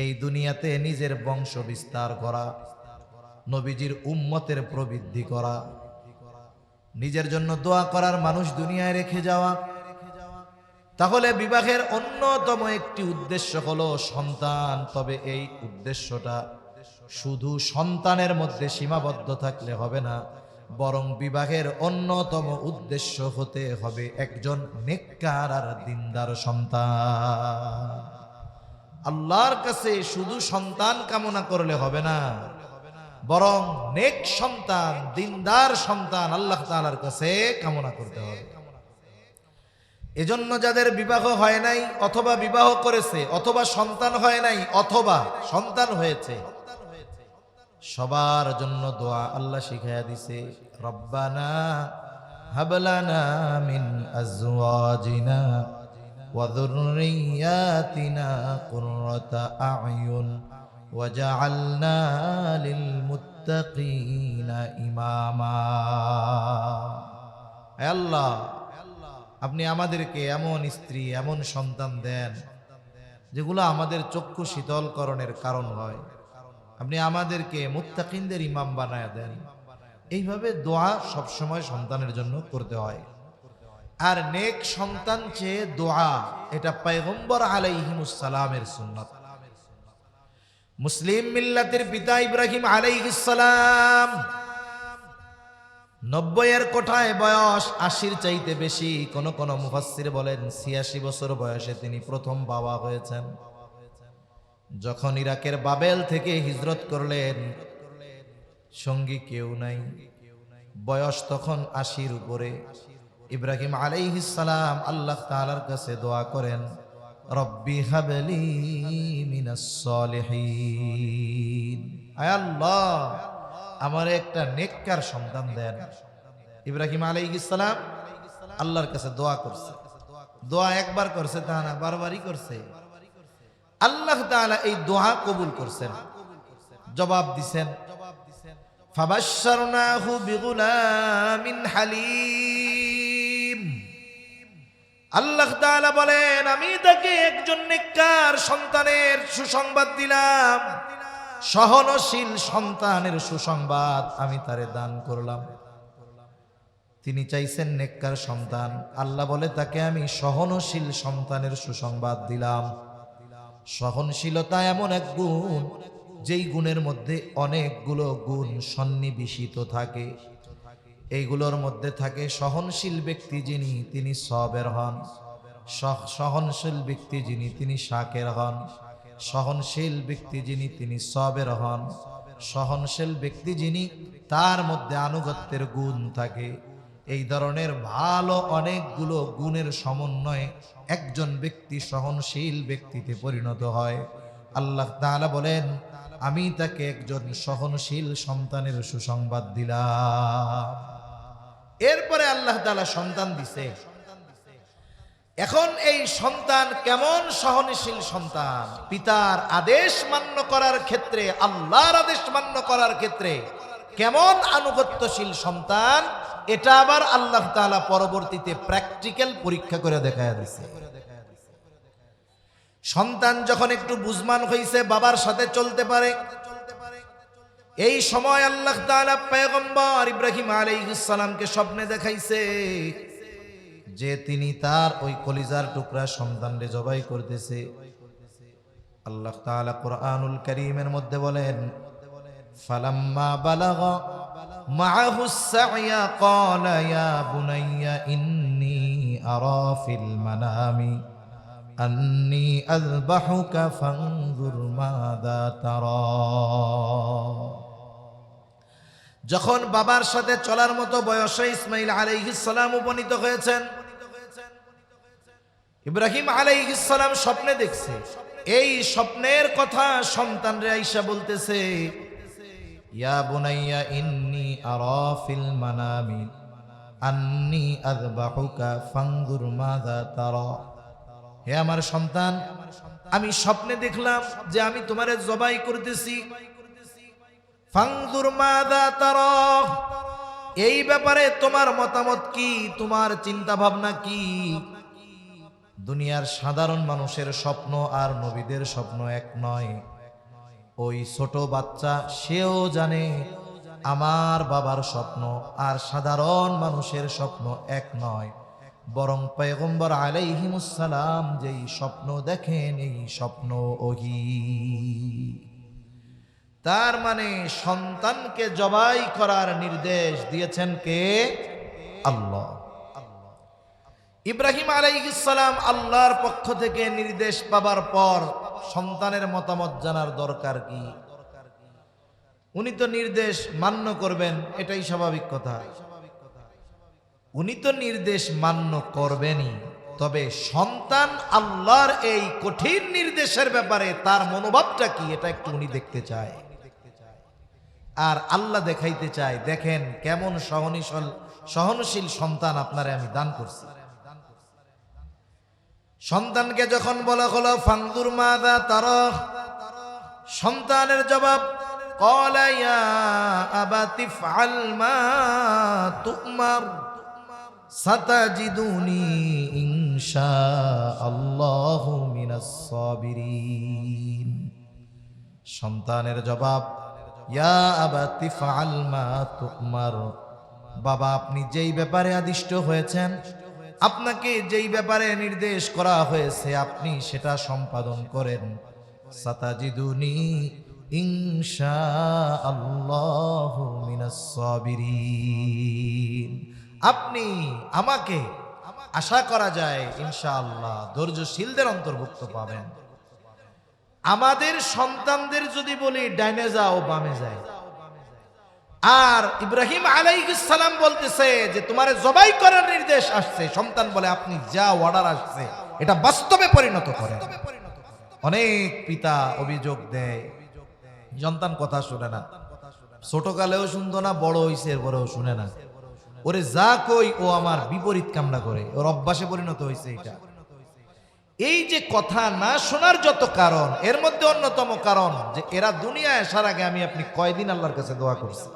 এই দুনিয়াতে নিজের বংশ বিস্তার করা, নবীজির উম্মতের প্রবৃদ্ধি করা, নিজের জন্য দোয়া করার মানুষ দুনিয়ায় রেখে যাওয়া। তাহলে বিবাহের অন্যতম একটি উদ্দেশ্য হলো সন্তান। তবে এই উদ্দেশ্যটা শুধু সন্তানের মধ্যে সীমাবদ্ধ থাকলে হবে না, বরং বিবাহের অন্যতম উদ্দেশ্য হতে হবে একজন নেককার আর দিনদার সন্তান। আল্লাহর কাছে শুধু সন্তান কামনা করলে হবে না, বরং নেক সন্তান, দিনদার সন্তান আল্লাহ তাআলার কাছে কামনা করতে হবে। এজন্য যাদের বিবাহ হয় নাই অথবা বিবাহ করেছে অথবা সন্তান হয় নাই অথবা সন্তান হয়েছে, সবার জন্য দোয়া আল্লাহ শিখাইয়া দিছে, রব্বানা হাবলানা মিন আজওয়াজিনা ওয়া যুররিয়াতিনা কুররাতা আ'য়ুন ওয়াজআলনা লিল মুত্তাকিনা ইমামা। হে আল্লাহ, আপনি আমাদেরকে এমন স্ত্রী এমন সন্তান দেন যেগুলো আমাদের চক্ষু শীতলকরণের কারণ হয়, আপনি আমাদেরকে মুত্তাকিনদের ইমাম বানায়া দেন। এইভাবে দোয়া সবসময় সন্তানের জন্য করতে হয়। আর নেক সন্তান চেয়ে দোয়া, এটা পয়গম্বর আলাইহিমুস সালামের সুন্নাত। মুসলিম মিল্লাতের পিতা ইব্রাহিম আলাইহিস সালাম 90-এর কোঠায় বয়স, 80-র চাইতে বেশি। কোন কোন মুফাসসির বলেন 86 বছর বয়সে তিনি প্রথম বাবা হয়েছেন। যখন ইরাকের বাবেল থেকে হিজরত করলেন, সঙ্গী কেউ নাই, বয়স তখন 80-র উপরে। ইব্রাহিম আলাইহিস সালাম আল্লাহ তাআলার কাছে দোয়া করেন, রব্বি হাবলি মিনাস সলিহিন, আয় আল্লাহ আমার একটা নেককার সন্তান দেন। ইব্রাহিম আলাইহিস সালাম আল্লাহর কাছে দোয়া করছে। দোয়া একবার করছে তা না, বারবারই করছে। আল্লাহ তাআলা এই দোয়া কবুল করছেন, জবাব দিছেন, ফাবাশশারনাহু বিগুলামিন হালিম। আল্লাহ তাআলা বলেন, আমি তাকে একজন নেককার সন্তানের সুসংবাদ দিলাম, সহনশীল সন্তানের সুসংবাদ আমি তারে দান করলাম। তিনি চাইছেন নেককার সন্তান, আল্লাহ বলে তাকে আমি সহনশীল সন্তানের সুসংবাদ দিলাম। সহনশীলতা এমন এক গুণ, যেই গুণের মধ্যে অনেকগুলো গুণ সন্নিবেশিত থাকে। এইগুলোর মধ্যে থাকে সহনশীল ব্যক্তি যিনি, তিনি সবের হন। সহনশীল ব্যক্তি যিনি, তিনি শাকের হন। সহনশীল ব্যক্তি যিনি, তিনি সবের হন। সহনশীল ব্যক্তি যিনি, তার মধ্যে আনুগত্যের গুণ থাকে। এই ধরনের ভালো অনেকগুলো গুণের সমন্বয়ে একজন ব্যক্তি সহনশীল ব্যক্তিতে পরিণত হয়। আল্লাহ তাআলা বলেন, আমি তাকে একজন সহনশীল সন্তানের সুসংবাদ দিলাম। এরপরে আল্লাহ তাআলা সন্তান দিছে। এখন এই সন্তান কেমন সহনশীল সন্তান? পিতার আদেশ মান্য করার ক্ষেত্রে, আল্লাহর আদেশ মান্য করার ক্ষেত্রে কেমন আনুগত্যশীল সন্তান, এটা আবার আল্লাহ তাআলা পরবর্তীতে প্র্যাকটিক্যাল পরীক্ষা করে দেখায় দিয়েছে। সন্তান যখন একটু বুঝমান হয়েছে, বাবার সাথে চলতে পারে, এই সময় আল্লাহ তাআলা পয়গম্বর ইব্রাহিম আলাইহিস সালামকে স্বপ্নে দেখাইছে যে তিনি তার ওই কলিজার টুকরা সন্তানকে জবাই করতেছে। আল্লাহ তাআলা কুরআনুল কারীমের মধ্যে বলেন, ফালাম্মা বালাগা মাআহুস সা'য়া ক্বালা ইয়া বুনাইয়া ইন্নী আরা ফিল মানামি আন্নী আযবাহুকা ফানজুর মাযা তারা। যখন বাবার সাথে চলার মতো বয়সে ইসমাঈল আলাইহিস সালাম উপনীত হয়েছেন, ইব্রাহিম আলাইহিস সালাম স্বপ্নে দেখছে। এই স্বপ্নের কথা সন্তানরে আয়েশা বলতেছে, ইয়া বুনাইয়া ইন্নী আরা ফিল মানামি আন্নী আযবাহুকা ফানজুর মাযা তারা। হে আমার সন্তান, আমি স্বপ্নে দেখলাম যে আমি তোমারে জবাই করতেছি। ফানজুর মাযা তারা, এই ব্যাপারে তোমার মতামত কি, তোমার চিন্তা ভাবনা কি? দুনিয়ার সাধারণ মানুষের স্বপ্ন আর নবীদের স্বপ্ন এক নয়। ওই ছোট বাচ্চা সেও জানে আমার বাবার স্বপ্ন আর সাধারণ মানুষের স্বপ্ন এক নয়, বরং পয়গম্বর আলাইহিমুস সালাম যেই স্বপ্ন দেখেন, এই স্বপ্ন ওহী। তার মানে সন্তানকে জবাই করার নির্দেশ দিয়েছেন কে? আল্লাহ। ইব্রাহিম আলাইহিস সালাম আল্লাহর পক্ষ থেকে নির্দেশ পাবার পর সন্তানের মতামত জানার দরকার কি? উনি তো নির্দেশ মান্য করবেন, এটাই স্বাভাবিক কথা। উনি তো নির্দেশ মান্য করবেনই, তবে সন্তান আল্লাহর এই কঠিন নির্দেশের ব্যাপারে তার মনোভাবটা কি, এটা একটু উনি দেখতে চায়। আর আল্লাহ দেখাইতে চায়, দেখেন কেমন সহনশীল সন্তান আপনারে আমি দান করছি। সন্তানকে যখন বলা হলো ফানজুর মাযা তারা, সন্তানের জবাব, ক্বালা ইয়া আবাতি ইফআল মা তু'মার সাতাজিদুনি ইনশাআল্লাহু মিনাস সাবিরিন। সন্তানের জবাব, ইয়া আবাতি ইফআল মা তু'মার, বাবা আপনি যেই ব্যাপারে আদিষ্ট হয়েছেন, আপনাকে যেই ব্যাপারে নির্দেশ করা হয়েছে, আপনি সেটা সম্পাদন করেন। সাতাজিদুনি, ইনশাআল্লাহু মিনাস সাবিরিন। আপনি আমাকে আশা করা যায় ইনশাআল্লাহ ধৈর্যশীলদের অন্তর্ভুক্ত পাবেন। আমাদের সন্তানদের যদি বলি ডাইনে যাও বামে যায়, আর ইব্রাহিম আলাইহিস সালাম বলতেছে যে তোমারে জবাই করার নির্দেশ আসছে, সন্তান বলে আপনি যা অর্ডার আসছে এটা বাস্তবে পরিণত করেন। অনেক পিতা অভিযোগ দেয় সন্তান কথা শুনে না, ছোটকালেও শুনতো না, বড় হইছে এরপরেও শুনে না, ওরে যা কই ও আমার বিপরীত কামনা করে, ওর অভ্যাসে পরিণত হয়েছে এটা। এই যে কথা না শোনার যত কারণ, এর মধ্যে অন্যতম কারণ যে এরা দুনিয়ায় আসার আগে আমি আপনি কয়দিন আল্লাহর কাছে দোয়া করছি,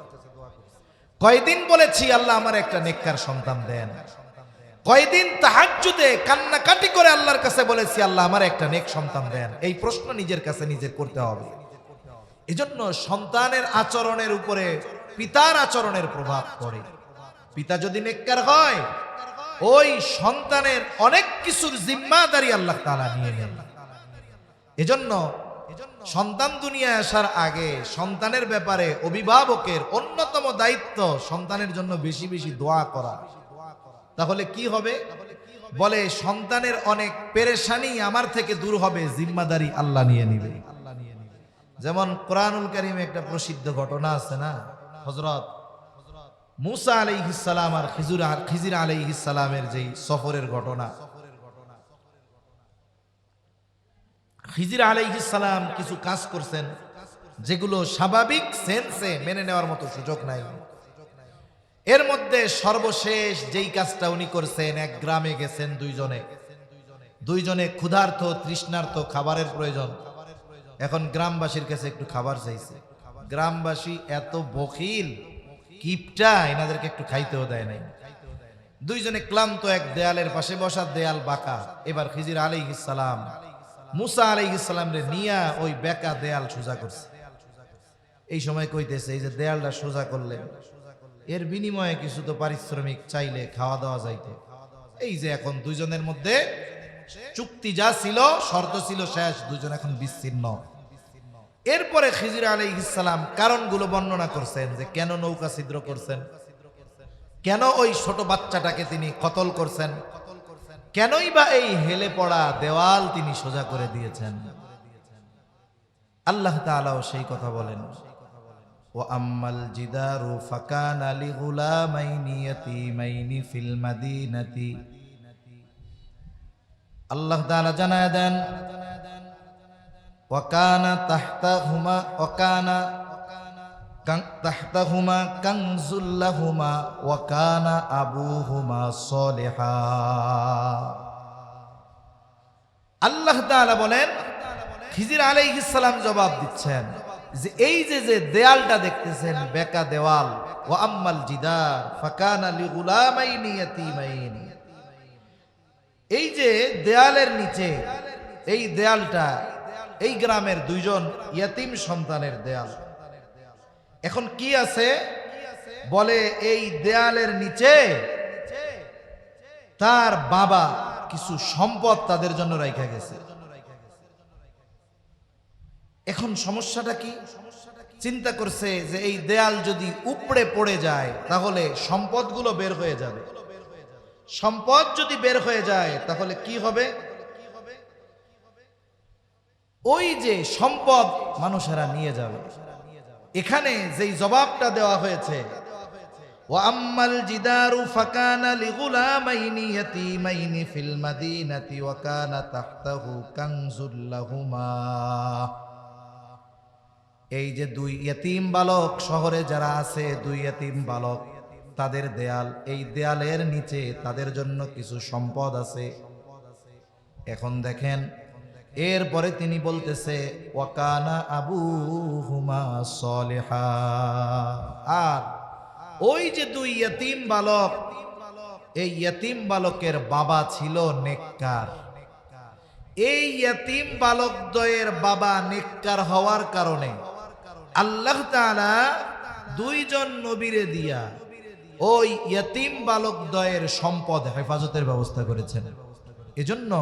কয়দিন বলেছি আল্লাহ আমার একটা নেককার সন্তান দেন, কয়দিন তাহাজ্জুদে কান্নাকাটি করে আল্লাহর কাছে বলেছি আল্লাহ আমার একটা নেক সন্তান দেন। এই প্রশ্ন নিজের কাছে নিজের করতে হবে। এজন্য সন্তানের আচরণের উপরে পিতার আচরণের প্রভাব পড়ে। পিতা যদি নেককার হয়, ওই সন্তানের অনেক কিছুর জিম্মাদারি আল্লাহ তাআলা নিয়ে নেন। এজন্য সন্তান দুনিয়ায় আসার আগে সন্তানের ব্যাপারে অভিভাবকের অন্যতম দায়িত্ব সন্তানের জন্য বেশি বেশি দোয়া করা। তাহলে কি হবে? বলে সন্তানের অনেক পেরেশানি আমার থেকে দূর হবে, জিম্মাদারি আল্লাহ নিয়ে নিবে। যেমন কোরআনুল কারীমে একটা প্রসিদ্ধ ঘটনা আছে না, হযরত মুসা আলাইহিস সালাম আর খিজির আলাইহিস সালামের যেই সফরের ঘটনা। খিজির আলাইহিস সালাম কিছু কাজ করছেন যেগুলো স্বাভাবিক সেন্সে মেনে নেওয়ার মতো সুযোগ নাই। এর মধ্যে সর্বশেষ যেই কাজটা উনি করছেন, এক গ্রামে গেছেন দুইজনে ক্ষুধার্ত তৃষ্ণার্ত, খাবারের প্রয়োজন। এখন গ্রামবাসীর কাছে একটু খাবার চাইছে। গ্রামবাসী এত বখিল কিপটা, এনাদেরকে একটু খাইতেও দেয় নাই। দুইজনে ক্লান্ত, এক দেয়ালের পাশে বসা, দেয়াল বাঁকা। এবার খিজির আলাইহিস সালাম মুসা আলাইহিস সালাম রে নিয়া ওই বেঁকা দেয়াল সোজা করছে। এই সময় কইতেছে এই যে দেয়ালটা সোজা করলে এর বিনিময়ে কিছু তো পারিশ্রমিক চাইলে খাওয়া দাওয়া যাইতে। এই যে এখন দুইজনের মধ্যে চুক্তি যা ছিল, শর্ত ছিল শেষ, দুইজন এখন বিচ্ছিন্ন। এরপরে খিজির আলাইহিস সালাম কারণগুলো বর্ণনা করছেন যে কেন নৌকা ছিদ্র করছেন, কেন ওই ছোট বাচ্চাটাকে তিনি কতল করছেন, কেনই বা এই হেলে পড়া দেওয়াল তিনি সোজা করে দিয়েছেন। আল্লাহ তাআলাও সেই কথা বলেন, ওয়া আম্মাল জিদারু ফাকানা লিগুলামাইনি ইয়াতীমাইনি ফিল মাদিনাতি। আল্লাহ তাআলা জানায় দেন ওয়া কানা তাহতাহুমা কানজুল লাহুমা ওয়া কানা আবুহুমা সলিহা। আল্লাহ তাআলা বলেন, খিজির আলাইহিস সালাম জবাব দিচ্ছেন যে এই যে দেয়ালটা দেখতেছেন বেঁকা দেওয়াল, ওয়া আম্মাল জিদার ফাকানা লিগুলামাইনি ইয়াতীমাইনি, এই যে দেয়ালের নিচে এই দেয়ালটা এই গ্রামের দুইজন ইয়াতীম সন্তানের দেয়াল। এখন কি আছে? বলে এই দেয়ালের নিচে তার বাবা কিছু সম্পদ তাদের জন্য রাইখা গেছে। এখন সমস্যাটা কি? চিন্তা করছে যে এই দেয়াল যদি উপড়ে পড়ে যায় তাহলে সম্পদগুলো বের হয়ে যাবে। সম্পদ যদি বের হয়ে যায় তাহলে কি হবে? ওই যে সম্পদ মানুষেরা নিয়ে যাবে। এখানে যেই জবাবটা দেওয়া হয়েছে, ওয়া আম্মাল জিদারু ফাকানা লিগুলামাইনি ইয়াতীমাইনি ফিল মাদিনাতি ওয়া কানা তাহতাহু কানজুল লাহুমা, এই যে দুই ইয়তীম বালক শহরে যারা আছে, দুই ইয়তীম বালক, তাদের দেয়াল, এই দেয়ালের নিচে তাদের জন্য কিছু সম্পদ আছে। এখন দেখেন এরপরে তিনি বলতেছে ওয়া কানা আবুহুমা সলিহা, আর ওই যে দুই ইয়তীম বালক, এই ইয়তীম বালকের বাবা ছিল নেককার। এই ইয়তীম বালকদ্বয়ের বাবা নেককার হওয়ার কারণে আল্লাহ তাআলা দুইজন নবীরে দিয়া ওই ইয়তীম বালকদ্বয়ের সম্পদ হেফাজতের ব্যবস্থা করেছেন। এজন্য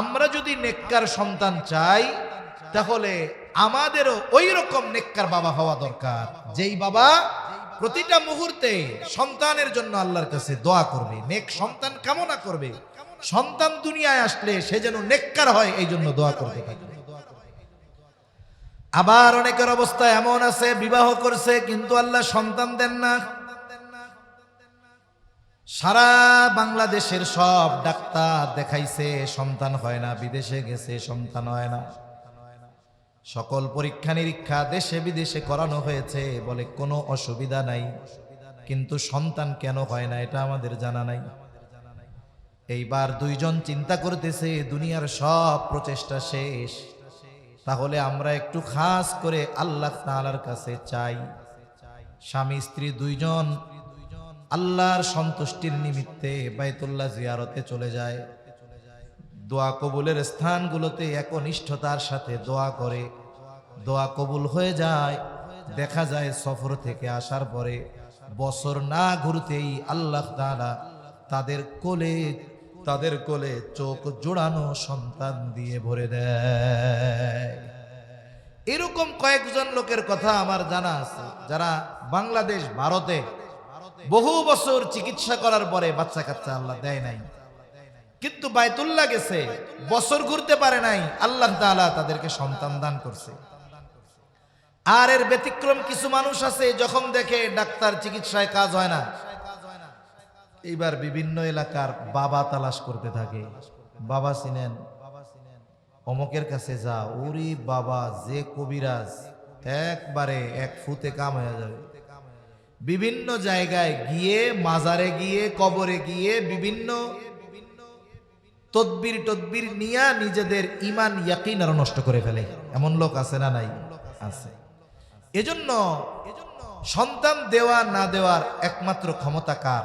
আমরা যদি নেককার সন্তান চাই, তাহলে আমাদেরও ওই রকম নেককার বাবা হওয়া দরকার, যেই বাবা প্রতিটা মুহূর্তে সন্তানের জন্য আল্লাহর কাছে দোয়া করবে, নেক সন্তান কামনা করবে, সন্তান দুনিয়ায় আসলে সে যেন নেককার হয় এই জন্য দোয়া করতে থাকবে। আবার অনেকের অবস্থা এমন আছে, বিবাহ করছে কিন্তু আল্লাহ সন্তান দেন না। সারা বাংলাদেশের সব ডাক্তার দেখাইছে, সন্তান হয় না, বিদেশে গেছে, সন্তান হয় না, সকল পরীক্ষা নিরীক্ষা দেশে বিদেশে করানো হয়েছে, বলে কোনো অসুবিধা নাই, কিন্তু সন্তান কেন হয় না এটা আমাদের জানা নাই। এইবার দুইজন চিন্তা করতেছে দুনিয়ার সব প্রচেষ্টা শেষ, তাহলে আমরা একটু খাস করে আল্লাহ তাআলার কাছে চাই। স্বামী স্ত্রী দুইজন আল্লাহর সন্তুষ্টির নিমিত্তে বাইতুল্লাহ জিয়ারতে চলে যায়, দোয়া কবুলের স্থানগুলোতে একনিষ্ঠতার সাথে দোয়া করে, দোয়া কবুল হয়ে যায়। দেখা যায় সফর থেকে আসার পরে বছর না ঘুরতেই আল্লাহ তাআলা তাদের কোলে চোখ জোড়ানো সন্তান দিয়ে ভরে দেয়। এরকম কয়েকজন লোকের কথা আমার জানা আছে, যারা বাংলাদেশ ভারতে বহু বছর চিকিৎসা করার পরে বাচ্চা কাচ্চা আল্লাহ দেয় নাই, কিন্তু বাইতুল্লাহ গেছে, বছর ঘুরতে পারে নাই, আল্লাহ তাআলা তাদেরকে সন্তান দান করছে। আর এর ব্যতিক্রম কিছু মানুষ আছে, যখন দেখে ডাক্তার চিকিৎসায় কাজ হয় না, এইবার বিভিন্ন এলাকার বাবা তালাশ করতে থাকে। বাবা চিনেন, অমকের কাছে যা, ওরে বাবা যে কবিরাজ, একবারে এক ফুতে কাম হয়ে যাবে। বিভিন্ন জায়গায় গিয়ে, মাজারে গিয়ে, কবরে গিয়ে বিভিন্ন তদবির নিয়ে নিজেদের ইমান ইয়াকিন আরো নষ্ট করে ফেলে। এমন লোক আছে না নাই? আছে। এজন্য সন্তান দেওয়া না দেওয়ার একমাত্র ক্ষমতা কার?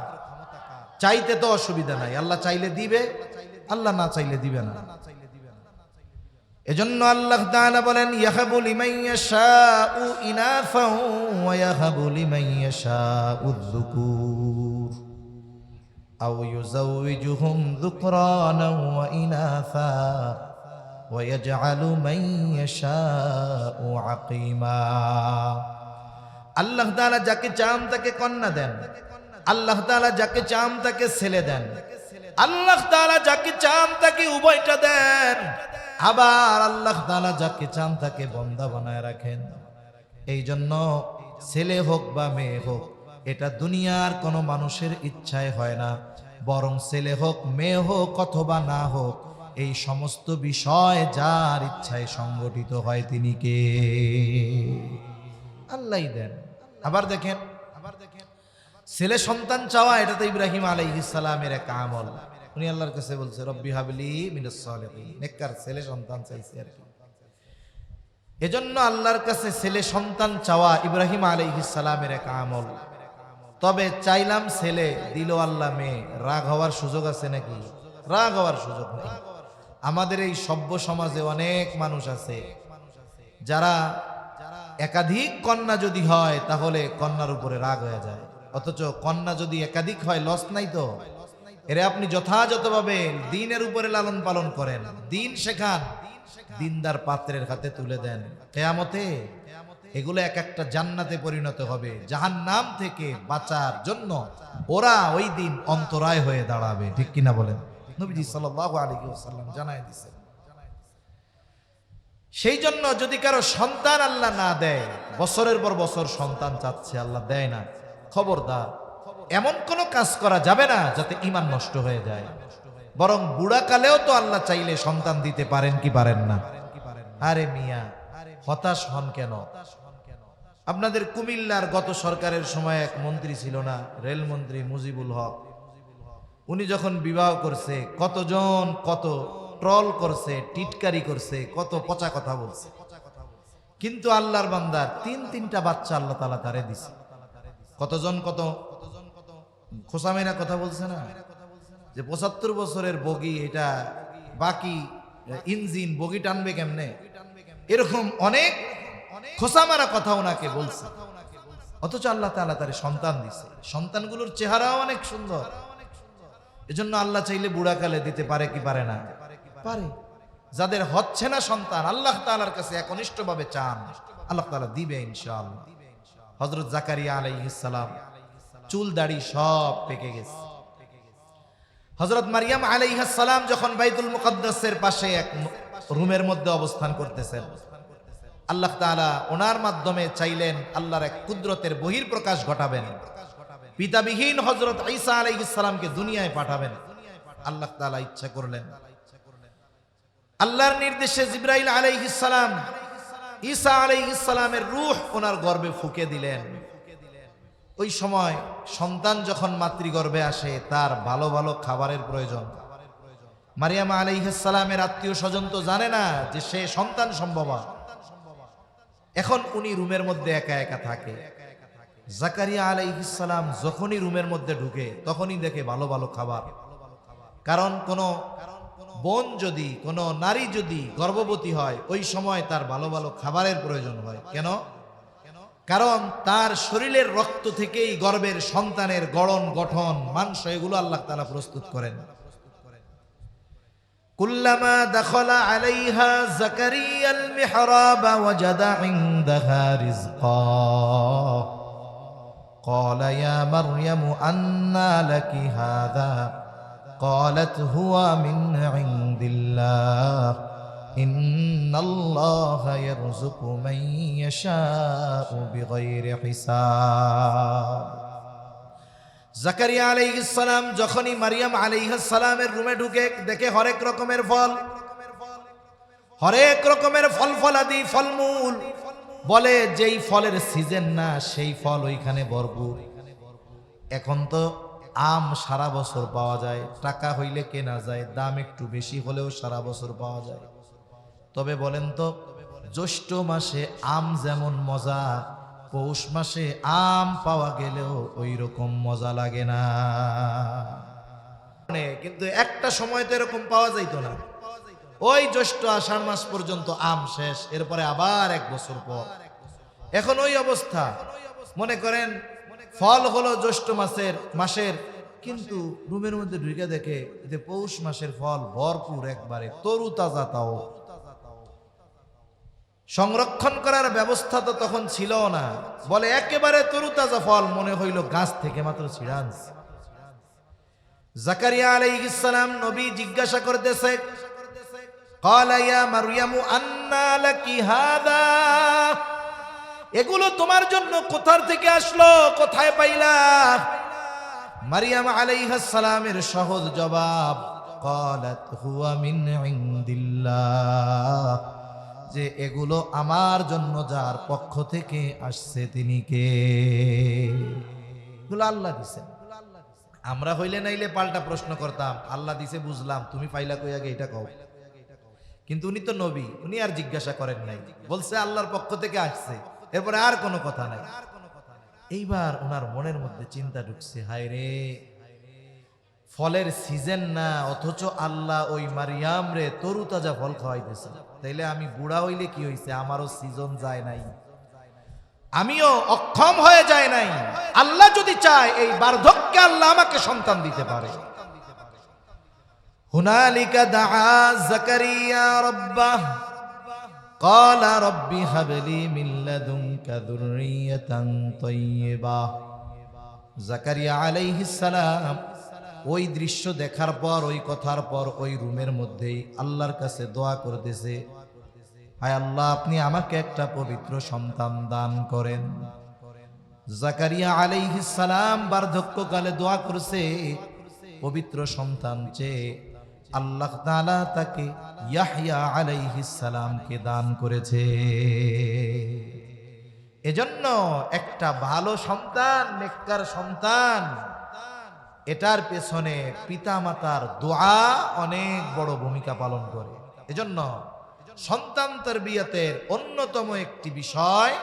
চাইতে তো অসুবিধা নাই, আল্লাহ চাইলে দিবে, আল্লাহ না চাইলে দিবে না। এজন্য আল্লাহ তাআলা বলেন, ইয়াহাবু লিমান ইয়াশাউ ইনাফাও ওয়া ইয়াহাবু লিমান ইয়াশাউ যুকুর আও ইউযাওয়িজুহুম যুকরানা ওয়া ইনাফা ওয়া ইয়াজআলু মান ইয়াশাউ আকীমা। আল্লাহ তাআলা যাকে চান তাকে কন্যা দেন, আল্লাহ তাআলা যাকে চান তাকে ছেলে দেন, আল্লাহ তাআলা যাকে চান তাকে উভয়টা দেন, আবার আল্লাহ তাআলা যাকে চান তাকে বান্দা বানায় রাখেন। এই জন্য ছেলে হোক বা মেয়ে হোক, এটা দুনিয়ার কোনো মানুষের ইচ্ছায় হয় না, বরং ছেলে হোক মেয়ে হোক অথবা না হোক, এই সমস্ত বিষয় যার ইচ্ছায় সংগঠিত হয় তিনি কে? আল্লাহই দেন। আবার দেখেন, ছেলে সন্তান চাওয়া এটা তো ইব্রাহিম আলাইহিস সালামের এক আমল। উনি আল্লাহর কাছে বলছে, রব্বি হাবলি মিনাস সালিহিন, নেককার ছেলে সন্তান চাইছে আর কি। এজন্য আল্লাহর কাছে ছেলে সন্তান চাওয়া ইব্রাহিম আলাইহিস সালামের এক আমল। তবে চাইলাম ছেলে, দিল আল্লাহ মেয়ে, রাগ হওয়ার সুযোগ আছে নাকি? রাগ হওয়ার সুযোগ নেই। আমাদের এই সভ্য সমাজে অনেক মানুষ আছে যারা একাধিক কন্যা যদি হয় তাহলে কন্যার উপরে রাগ হয়ে যায়, অথচ কন্যা যদি একাধিক হয় লস নাই তো? এরে আপনি যথাযথভাবে দিনের উপরে লালন পালন করেন, দিন শেখান, দিনদার পাত্রের হাতে তুলে দেন, কিয়ামতে এগুলো এক একটা জান্নাতে পরিণত হবে। জাহান্নাম থেকে বাঁচার জন্য ওরা ওই দিন অন্তরায় হয়ে দাঁড়াবে। ঠিক কিনা বলেন? নবীজি সাল্লাল্লাহু আলাইহি ওয়াসাল্লাম জানায় দিয়েছেন। সেই জন্য যদি কারো সন্তান আল্লাহ না দেয়, বছরের পর বছর সন্তান চাচ্ছে আল্লাহ দেয় না, খবরদার এমন কোন কাজ করা যাবে না যাতে ঈমান নষ্ট হয়ে যায়। বরং বুড়াকালেও তো আল্লাহ চাইলে সন্তান দিতে পারেন কি পারেন না? আরে মিয়া, হতাশ হন কেন? আপনাদের কুমিল্লার গত সরকারের সময় এক মন্ত্রী ছিল না, রেলমন্ত্রী মুজিবুল হক, উনি যখন বিবাহ করছে কতজন কত ট্রল করছে, টিটকারি করছে, কত পচা কথা বলছে, কিন্তু আল্লাহর বান্দার তিনটা বাচ্চা আল্লাহ তাআলা তারে দিছে। কতজন কত খোসামেরা কথা বলছে না, যে ৭৫ বছরের বগি, এটা বাকি ইঞ্জিন বগি টানবে কেমনে, এরকম অনেক খোসামারা কথা ওনাকে বলছে। অথচ আল্লাহ তাআলা তারে সন্তান দিছে, সন্তানগুলোর চেহারাও অনেক সুন্দর। এজন্য আল্লাহ চাইলে বুড়াকালে দিতে পারে কি পারে না? পারে। যাদের হচ্ছে না সন্তান, আল্লাহ তাআলার কাছে একনিষ্ঠভাবে চান, আল্লাহ তাআলা দিবে ইনশাআল্লাহ। হযরত জাকারিয়া আলাইহিস সালাম চুল দাড়ি সব পেকে গেছে। হযরত মারিয়াম আলাইহিস সালাম যখন বাইতুল মুকাদ্দাসের পাশে এক রুমের মধ্যে অবস্থান করতেছেন, আল্লাহ তাআলা ওনার মাধ্যমে চাইলেন আল্লাহর এক কুদরতের বহিঃপ্রকাশ ঘটাবেন, পিতাবিহীন হযরত ঈসা আলাইহিস সালামকে দুনিয়ায় পাঠাবেন। আল্লাহ তাআলা ইচ্ছা করলেন, আল্লাহর নির্দেশে জিবরাইল আলাইহিস সালাম ঈসা আলাইহিস সালামের রূহ ওনার গর্ভে ফুঁকে দিলেন। ওই সময় সন্তান যখন মাতৃগর্ভে আসে তার ভালো ভালো খাবারের প্রয়োজন। মারিয়াম আলাইহিস সালামের আত্মীয় স্বজন তো জানে না যে সে সন্তান সম্ভবা। এখন উনি রুমের মধ্যে একা একা থাকে। জাকারিয়া আলাইহিস সালাম যখনই রুমের মধ্যে ঢুকে তখনই দেখে ভালো ভালো খাবার। কারণ কোন বোন যদি, কোন নারী যদি গর্ভবতী হয় ওই সময় তার ভালো ভালো খাবারের প্রয়োজন হয়। কেন? কারণ তার শরীরের রক্ত থেকেই গর্ভের সন্তানের গড়ন গঠন মাংস এগুলো আল্লাহ তাআলা প্রস্তুত করেন। কুল্লামা দাখালা আলাইহা জাকারিয়াল মিহরাবা ওয়াজাদা ইনদাহা রিজকা ক্বালা ইয়া মারইয়াম আন্না লাকি হাযা ক্বালাত হুয়া মিন ইনদিল্লাহ ইন্নাল্লাহা ইয়ারযুকু মান ইয়াশাউ বিগাইরি হিসাব। জাকারিয়া আলাইহিস সালাম যখনই মারিয়াম আলাইহিস সালামের রুমে ঢুকে দেখে হরেক রকমের ফল, হরেক রকমের ফল ফলাদি ফলমূল, বলে যেই ফলের সিজন না সেই ফল ওইখানে ভরপুর। এখন তো আম সারা বছর পাওয়া যায়, টাকা হইলে কেনা যায়, দাম একটু বেশি হলেও সারা বছর পাওয়া যায়। তবে বলেন তো, জ্যৈষ্ঠ মাসে আম যেমন মজা, পৌষ মাসে আম পাওয়া গেলেও ওই রকম মজা লাগে না। কিন্তু একটা সময় তো এরকম পাওয়া যাইতো না। ওই জ্যৈষ্ঠ আষাঢ় মাস পর্যন্ত আম শেষ, এরপরে আবার এক বছর পর। এখন ওই অবস্থা। মনে করেন ফল হলো জ্যৈষ্ঠ মাসের, কিন্তু রুমের মধ্যে ঢুকে দেখে যে পৌষ মাসের ফল ভরপুর, একবারে তরু তাজা। তাও সংরক্ষণ করার ব্যবস্থা তো তখন ছিল না, বলে একেবারে তরুতাজা ফল, মনে হইল গাছ থেকে মাত্র ছিঁড়া আনছে। জাকারিয়া আলাইহিস সালাম নবী জিজ্ঞাসা করতেছে, ক্বালা ইয়া মারইয়াম আন্না লাকি হাযা, এগুলো তোমার জন্য কোথা থেকে আসলো, কোথায় পাইলা? মারিয়াম আলাইহিস সালামের সহজ জবাব, ক্বালাত হুয়া মিন ইনদিল্লাহ, যে এগুলো আমার জন্য যার পক্ষ থেকে আসছে তিনি কে? এগুলো আল্লাহ দিছেন। আমরা হইলে নাইলে পাল্টা প্রশ্ন করতাম, আল্লাহ দিছে বুঝলাম, তুমি পাইলা কই আগে এটা কও। কিন্তু উনি তো নবী, উনি আর জিজ্ঞাসা করেন নাই, বলছে আল্লাহর পক্ষ থেকে আসছে, এরপরে আর কোনো কথা নাই। এইবার ওনার মনের মধ্যে চিন্তা ঢুকছে, হায় রে, ফলের সিজন না, অথচ আল্লাহ ওই মারিয়াম রে তরুতাজা ফল খাওয়াইতেছে। তাইলে আমি বুড়া হইলে কি হইছে, আমারও সিজন যায় নাই, আমিও অক্ষম হয়ে যায় নাই। আল্লাহ যদি চায় এই বার্ধক্যে আল্লাহ আমাকে সন্তান দিতে পারে। হুনালিকা দাআ জাকারিয়া রাব্বাহ ক্বালা রাব্বি হাবলি মিন লাদুনকা যুররিয়াতান তাইয়্যিবাহ। জাকারিয়া আলাইহিস সালাম ওই দৃশ্য দেখার পর, ওই কথার পর ওই রুমের মধ্যেই আল্লাহর কাছে দোয়া করতেছে, হায় আল্লাহ, আপনি আমাকে একটা পবিত্র সন্তান দান করেন। জাকারিয়া আলাইহিস সালাম বার্ধক্যকালে দোয়া করছে পবিত্র সন্তান চেয়ে, আল্লাহ তাআলা তাকে ইয়াহইয়া আলাইহিস সালামকে দান করেছে। এজন্য একটা ভালো সন্তান, নেককার সন্তান, এটার পেছনে পিতামাতার দোয়া অনেক বড় ভূমিকা পালন করে। এজন্য সন্তান তারবিয়াতের অন্যতম একটি বিষয়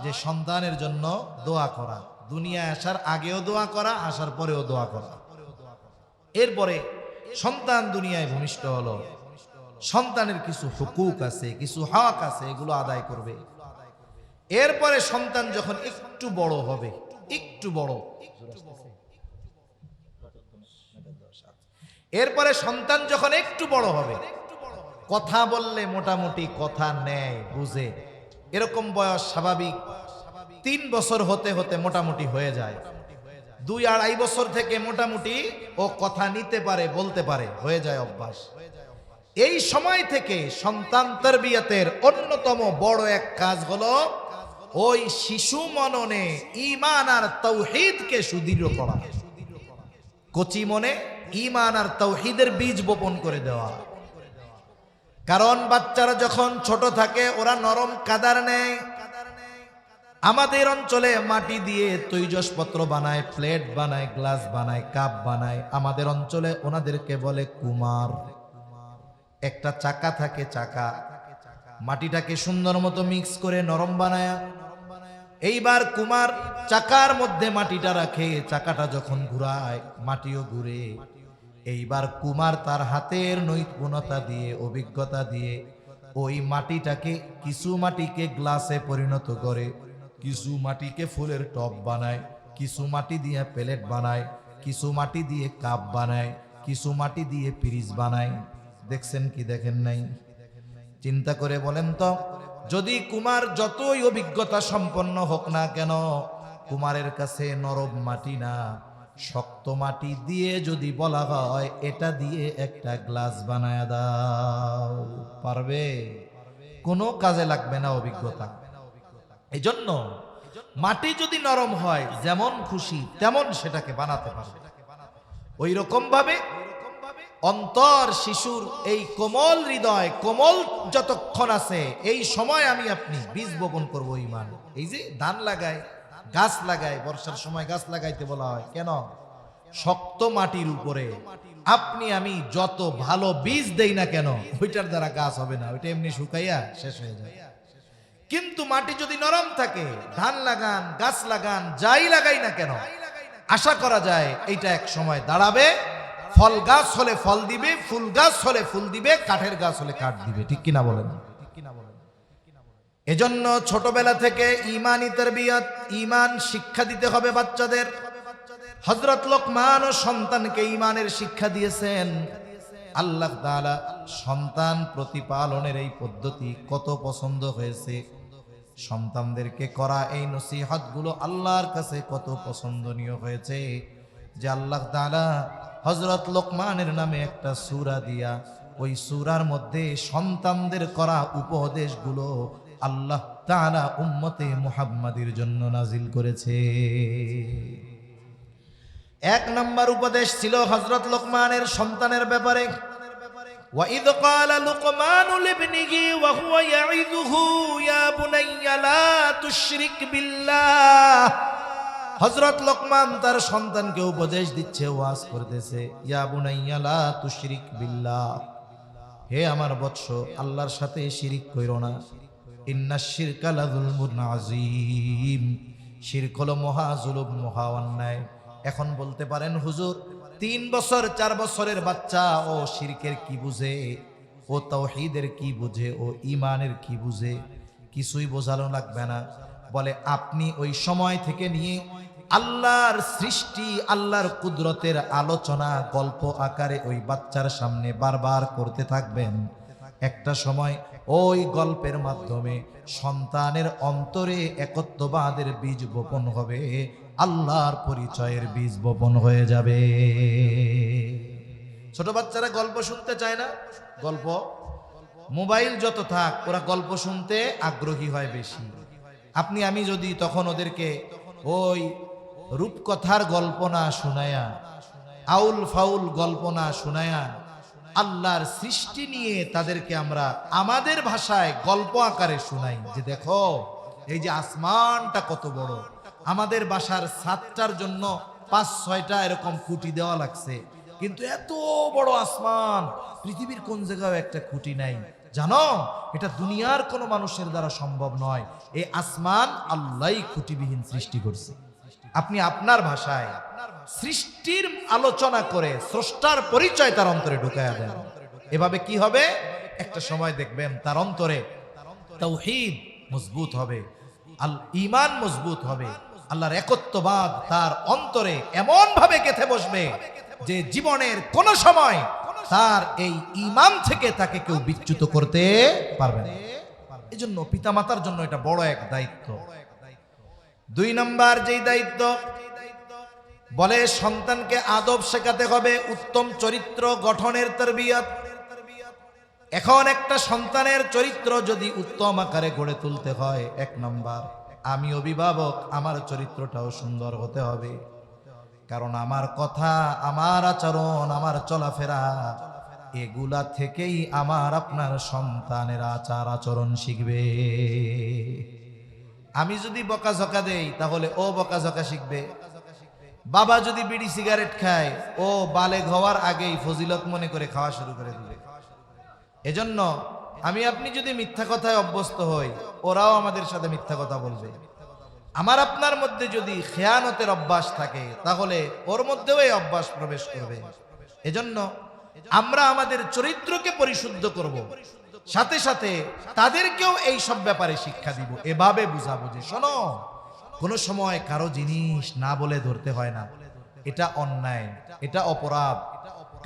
যে সন্তানের জন্য দোয়া করা, দুনিয়ায় আসার আগেও দোয়া করা, আসার পরেও দোয়া করা। এরপরে সন্তান দুনিয়ায় ভূমিষ্ঠ হলো, সন্তানের কিছু হুকুক আছে, কিছু হক আছে, এগুলো আদায় করবে। এরপরে সন্তান যখন একটু বড় হবে, এরপরে সন্তান যখন একটু বড় হবে, কথা বললে মোটামুটি কথা নেয়, বুঝে, এরকম বয়স স্বাভাবিক। 3 বছর হতে হতে মোটামুটি হয়ে যায়, 2-2.5 বছর থেকে মোটামুটি ও কথা নিতে পারে, বলতে পারে, হয়ে যায় অভ্যাস। এই সময় থেকে সন্তান তারবিয়াতের অন্যতম বড় এক কাজ হলো ওই শিশু মননে ঈমান আর তাওহীদকে সুদৃঢ় করা, কচি মনে ঈমান আর তাওহীদের বীজ বপন করে দেওয়া। কারণ বাচ্চারা যখন ছোট থাকে ওরা নরম কাদার নেয়। আমাদের অঞ্চলে মাটি দিয়ে তৈজসপত্র বানায়, প্লেট বানায়, গ্লাস বানায়, কাপ বানায়। আমাদের অঞ্চলে ওনাদেরকে বলে কুমার। একটা চাকা থাকে, চাকা, মাটিটাকে সুন্দর মতো মিক্স করে নরম বানায়, এইবার কুমার চাকার মধ্যে মাটিটা রাখে, চাকাটা যখন ঘুরায় মাটিও ঘুরে। এইবার কুমার তার হাতের নৈপুণ্যতা দিয়ে, অভিজ্ঞতা দিয়ে ওই মাটিটাকে, কিছু মাটিকে গ্লাসে পরিণত করে, কিছু মাটিকে ফুলের টব বানায়, কিছু মাটি দিয়ে প্লেট বানায়, কিছু মাটি দিয়ে কাপ বানায়, কিছু মাটি দিয়ে পিরিচ বানায়। দেখছেন কি দেখেন নাই? চিন্তা করে বলেন তো, যদি কুমার যতই অভিজ্ঞতা সম্পন্ন হোক না কেন, কুমারের কাছে নরম মাটি না, শক্ত মাটি দিয়ে যদি বলা হয় এটা দিয়ে একটা গ্লাস বানায় দাও, পারবে? কোনো কাজে লাগবে না অভিজ্ঞতা। এজন্য মাটি যদি নরম হয়, যেমন খুশি তেমন সেটাকে বানাতে পারবে। ওই রকম ভাবে অন্তর শিশুর এই কোমল হৃদয়, কোমল যতক্ষণ আছে, এই সময় আমি আপনি বীজ বপন করবো ঈমান। এই যে ধান লাগায়, গাছ লাগায়, বর্ষার সময় গাছ লাগাইতে বলা হয় কেন? শক্ত মাটির উপরে আপনি আমি যত ভালো বীজ দেই না কেন, ওইটার দ্বারা গাছ হবে না, ওইটা এমনি শুকাইয়া শেষ হয়ে যায়। কিন্তু মাটি যদি নরম থাকে, ধান লাগান, গাছ লাগান, যাই লাগাই না কেন, আশা করা যায় এইটা এক সময় দাঁড়াবে, ফল গাছ হলে ফল দিবে, ফুল গাছ হলে ফুল দিবে, কাঠের গাছ হলে কাঠ দিবে। ঠিক কিনা বলেন? এজন্য ছোটবেলা থেকে ঈমানি তারবিয়াত, ঈমান শিক্ষা দিতে হবে বাচ্চাদের। হযরত লোকমান ও সন্তানকে ঈমানের শিক্ষা দিয়েছেন। আল্লাহ তাআলা সন্তান প্রতিপালনের এই পদ্ধতি কত পছন্দ হয়েছে, সন্তানদেরকে করা এই নসিহতগুলো আল্লাহর কাছে কত পছন্দনীয় হয়েছে, যে আল্লাহ তাআলা হযরত লোকমানের নামে একটা সূরা দিয়া, ওই সূরার মধ্যে সন্তানদের করা উপদেশগুলো আল্লাহ তাআলা উম্মতে মুহাম্মাদির জন্য নাজিল করেছে। 1 নম্বর উপদেশ ছিল হযরত লোকমানের সন্তানের ব্যাপারে। وَإِذْ قَالَ لُقْمَانُ لِابْنِهِ وَهُوَ يَعِظُهُ يَا بُنَيَّ لَا تُشْرِكْ بِاللَّهِ। হযরত লোকমান তার সন্তানকে উপদেশ দিচ্ছে, ওয়াজ করতেছে, ইয়া বুনাইয়া লা তুশরিক বিল্লাহ, হে আমার বৎস, আল্লাহর সাথে শিরিক কইরো না। ইন্নাশ শিরকা লাযুলমুন আযীম, শিরক হলো মহা জুলুম, মহা অন্যায়। এখন বলতে পারেন হুজুর, 3 বছর 4 বছরের বাচ্চা ও শিরকের কি বুঝে, ও তাওহীদের কি বুঝে, ও ঈমানের কি বুঝে? কিছুই বোঝানো লাগবে না। বলে আপনি ওই সময় থেকে নিয়ে আল্লাহর সৃষ্টি, আল্লাহর কুদরতের আলোচনা গল্প আকারে ওই বাচ্চার সামনে বারবার করতে থাকবেন। একটা সময় ওই গল্পের মাধ্যমে সন্তানের অন্তরে একত্ববাদের বীজ বপন হবে, আল্লাহর পরিচয়ের বীজ বপন হয়ে যাবে। ছোট বাচ্চারা গল্প শুনতে চায় না, গল্প মোবাইল যত থাক ওরা গল্প শুনতে আগ্রহী হয় বেশি। আপনি আমি যদি তখন ওদেরকে ওই রূপকথার গল্প না শুনায়া, আউল ফাউল গল্প না শুনায়া, আল্লাহর সৃষ্টি নিয়ে তাদেরকে আমরা আমাদের ভাষায় গল্প আকারে শুনাই, যে দেখো এই যে আসমানটা কত বড়, আমাদের বাসার ছাদটার জন্য 5-6টা এরকম খুঁটি দেওয়া লাগছে, কিন্তু এত বড় আসমান পৃথিবীর কোন জায়গায় একটা খুঁটি নাই, জানো এটা দুনিয়ার কোনো মানুষের দ্বারা সম্ভব নয়, এই আসমান আল্লাহই খুঁটিবিহীন সৃষ্টি করছে। আপনি আপনার ভাষায় সৃষ্টির আলোচনা করে স্রষ্টার পরিচয় তার অন্তরে ঢুকায়া দেন। এভাবে কি হবে, একটা সময় দেখবেন তার অন্তরে তাওহীদ মজবুত হবে, ঈমান মজবুত হবে, আল্লাহর একত্ববাদ তার অন্তরে এমন ভাবে গেঁথে বসবে যে জীবনের কোন সময় তার এই ঈমান থেকে তাকে কেউ বিচ্যুত করতে পারবে না। এজন্য পিতামাতার জন্য এটা বড় এক দায়িত্ব। 2 নম্বর যেই দায়িত্ব বলে সন্তানকে আদব শেখাতে হবে, উত্তম চরিত্র গঠনের তারবিয়াত। এখন একটা সন্তানের চরিত্র যদি উত্তম আকারে গড়ে তুলতে হয়, 1 নম্বর আমি অভিভাবক, আমার চরিত্রটাও সুন্দর হতে হবে। কারণ আমার কথা, আমার আচরণ, আমার চলাফেরা এগুলা থেকেই আমার আপনার সন্তানের আচার আচরণ শিখবে। আমি যদি বকাঝকা দেই তাহলে ও বকাঝকা শিখবে। বাবা যদি বিড়ি সিগারেট খায়, ও বালেগ হওয়ার আগেই ফজিলত মনে করে খাওয়া শুরু করে দিবে। এজন্য আমি আপনি যদি মিথ্যা কথায় অভ্যস্ত হই, ওরাও আমাদের সাথে মিথ্যা কথা বলবে। আমার আপনার মধ্যে যদি খেয়ানতের অভ্যাস থাকে, তাহলে ওর মধ্যেও এই অভ্যাস প্রবেশ করবে। এজন্য আমরা আমাদের চরিত্রকে পরিশুদ্ধ করব, সাথে সাথে তাদেরকেও এই সব ব্যাপারে শিক্ষা দিব। এভাবে বুঝাবো যে শোনো, কোনো সময় কারো জিনিস না বলে ধরতে হয় না, এটা অন্যায়, এটা অপরাধ।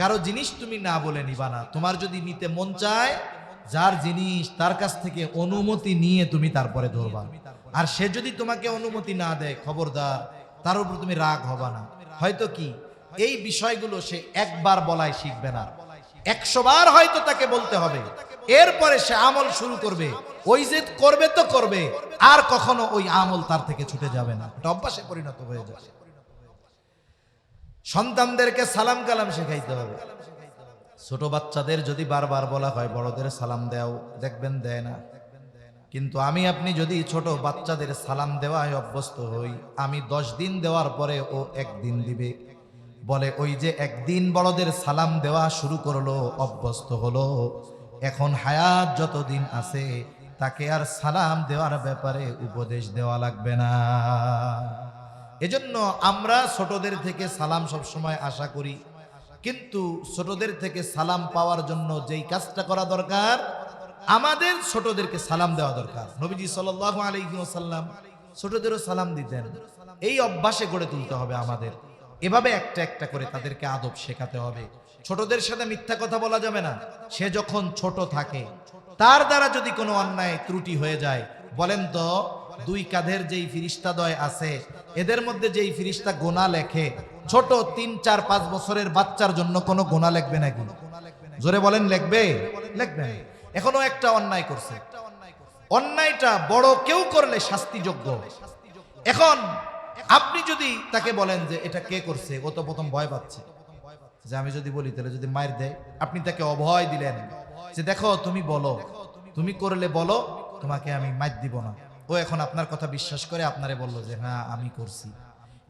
কারো জিনিস তুমি না বলে নিবা না। তোমার যদি নিতে মন চায়, যার জিনিস তার কাছ থেকে অনুমতি নিয়ে তুমি তারপরে ধরবা। আর সে যদি তোমাকে অনুমতি না দেয়, খবরদার, তার উপর তুমি রাগ হবা না। হয়তো কি এই বিষয়গুলো সে একবার বলায় শিখবে না, 100 বার হয়তো তাকে বলতে হবে। এরপরে সে আমল শুরু করবে, ওই যে করবে তো করবে, আর কখনো ওই আমল তার থেকে ছুটে যাবে না, এটা অভ্যাসে পরিণত হয়ে যাবে। সন্তানদেরকে সালাম কালাম শেখাইতে হবে। ছোট বাচ্চাদের যদি বারবার বলা হয় বড়দের সালাম দাও, দেখবেন দেয় না। কিন্তু আমি আপনি যদি ছোট বাচ্চাদের সালাম দেওয়ায় অভ্যস্ত হই, আমি 10 দিন দেওয়ার পরে ও 1 দিন দিবে। বলে ওই যে 1 দিন বড়দের সালাম দেওয়া শুরু করলো, অভ্যস্ত হলো, এখন হায়াত যতদিন আছে তাকে আর সালাম দেওয়ার ব্যাপারে উপদেশ দেওয়া লাগবে না। এজন্য আমরা ছোটদের থেকে সালাম সবসময় আশা করি, কিন্তু ছোটদের থেকে সালাম পাওয়ার জন্য যেই কাজটা করা দরকার, আমাদের ছোটদেরকে সালাম দেওয়া দরকার। নবীজি সাল্লাল্লাহু আলাইহি ওয়াসাল্লাম ছোটদেরও সালাম দিতেন। এই অভ্যাসে গড়ে তুলতে হবে আমাদের। এভাবে একটা একটা করে তাদেরকে আদব শেখাতে হবে। ছোটদের সাথে মিথ্যা কথা বলা যাবে না। সে যখন ছোট থাকে, তার দ্বারা যদি কোনো অন্যায় ত্রুটি হয়ে যায়, বলেন তো 2 কাঁধের যেই ফিরিস্তাদ্বয় আছে, এদের মধ্যে যেই ফিরিস্তা গোনা লেখে, ছোট 3, 4, 5 বছরের বাচ্চার জন্য কোনো গোনা লিখবে নাকি? জোরে বলেন, লিখবে? লিখবে না। এখনো একটা অন্যায় করছে, অন্যায়টা বড় কেউ করলে শাস্তিযোগ্য। এখন আপনি যদি তাকে বলেন যে এটা কে করছে, ও তো প্রথম ভয় পাচ্ছে যে আমি যদি বলি তাহলে যদি মার দেয়। আপনি তাকে অভয় দিলেন যে দেখো তুমি বলো, তুমি করলে বলো, তোমাকে আমি মার দিব না। ও এখন আপনার কথা বিশ্বাস করে আপনারে বললো যে হ্যাঁ আমি করছি।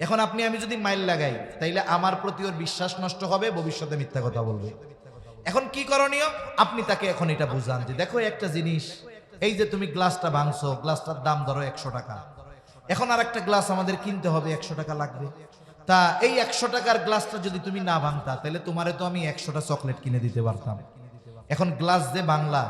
এখন আমি যদি মাইল লাগাই, তাইলে আমার প্রতি ওর বিশ্বাস নষ্ট হবে, ভবিষ্যতে মিথ্যা কথা বলবে। এখন কি করণীয়? আপনি তাকে এখন এটা বুঝান যে দেখো একটা জিনিস, এই যে তুমি গ্লাসটা ভাঙছো, গ্লাসটার দাম ধরো 100 টাকা। এখন আর একটা গ্লাস আমাদের কিনতে হবে, 100 টাকা লাগবে। তা এই 100 টাকার গ্লাসটা যদি তুমি না ভাঙতা, তাহলে তোমারে তো আমি 100টা চকলেট কিনে দিতে পারতাম। এখন গ্লাস যে বাংলা,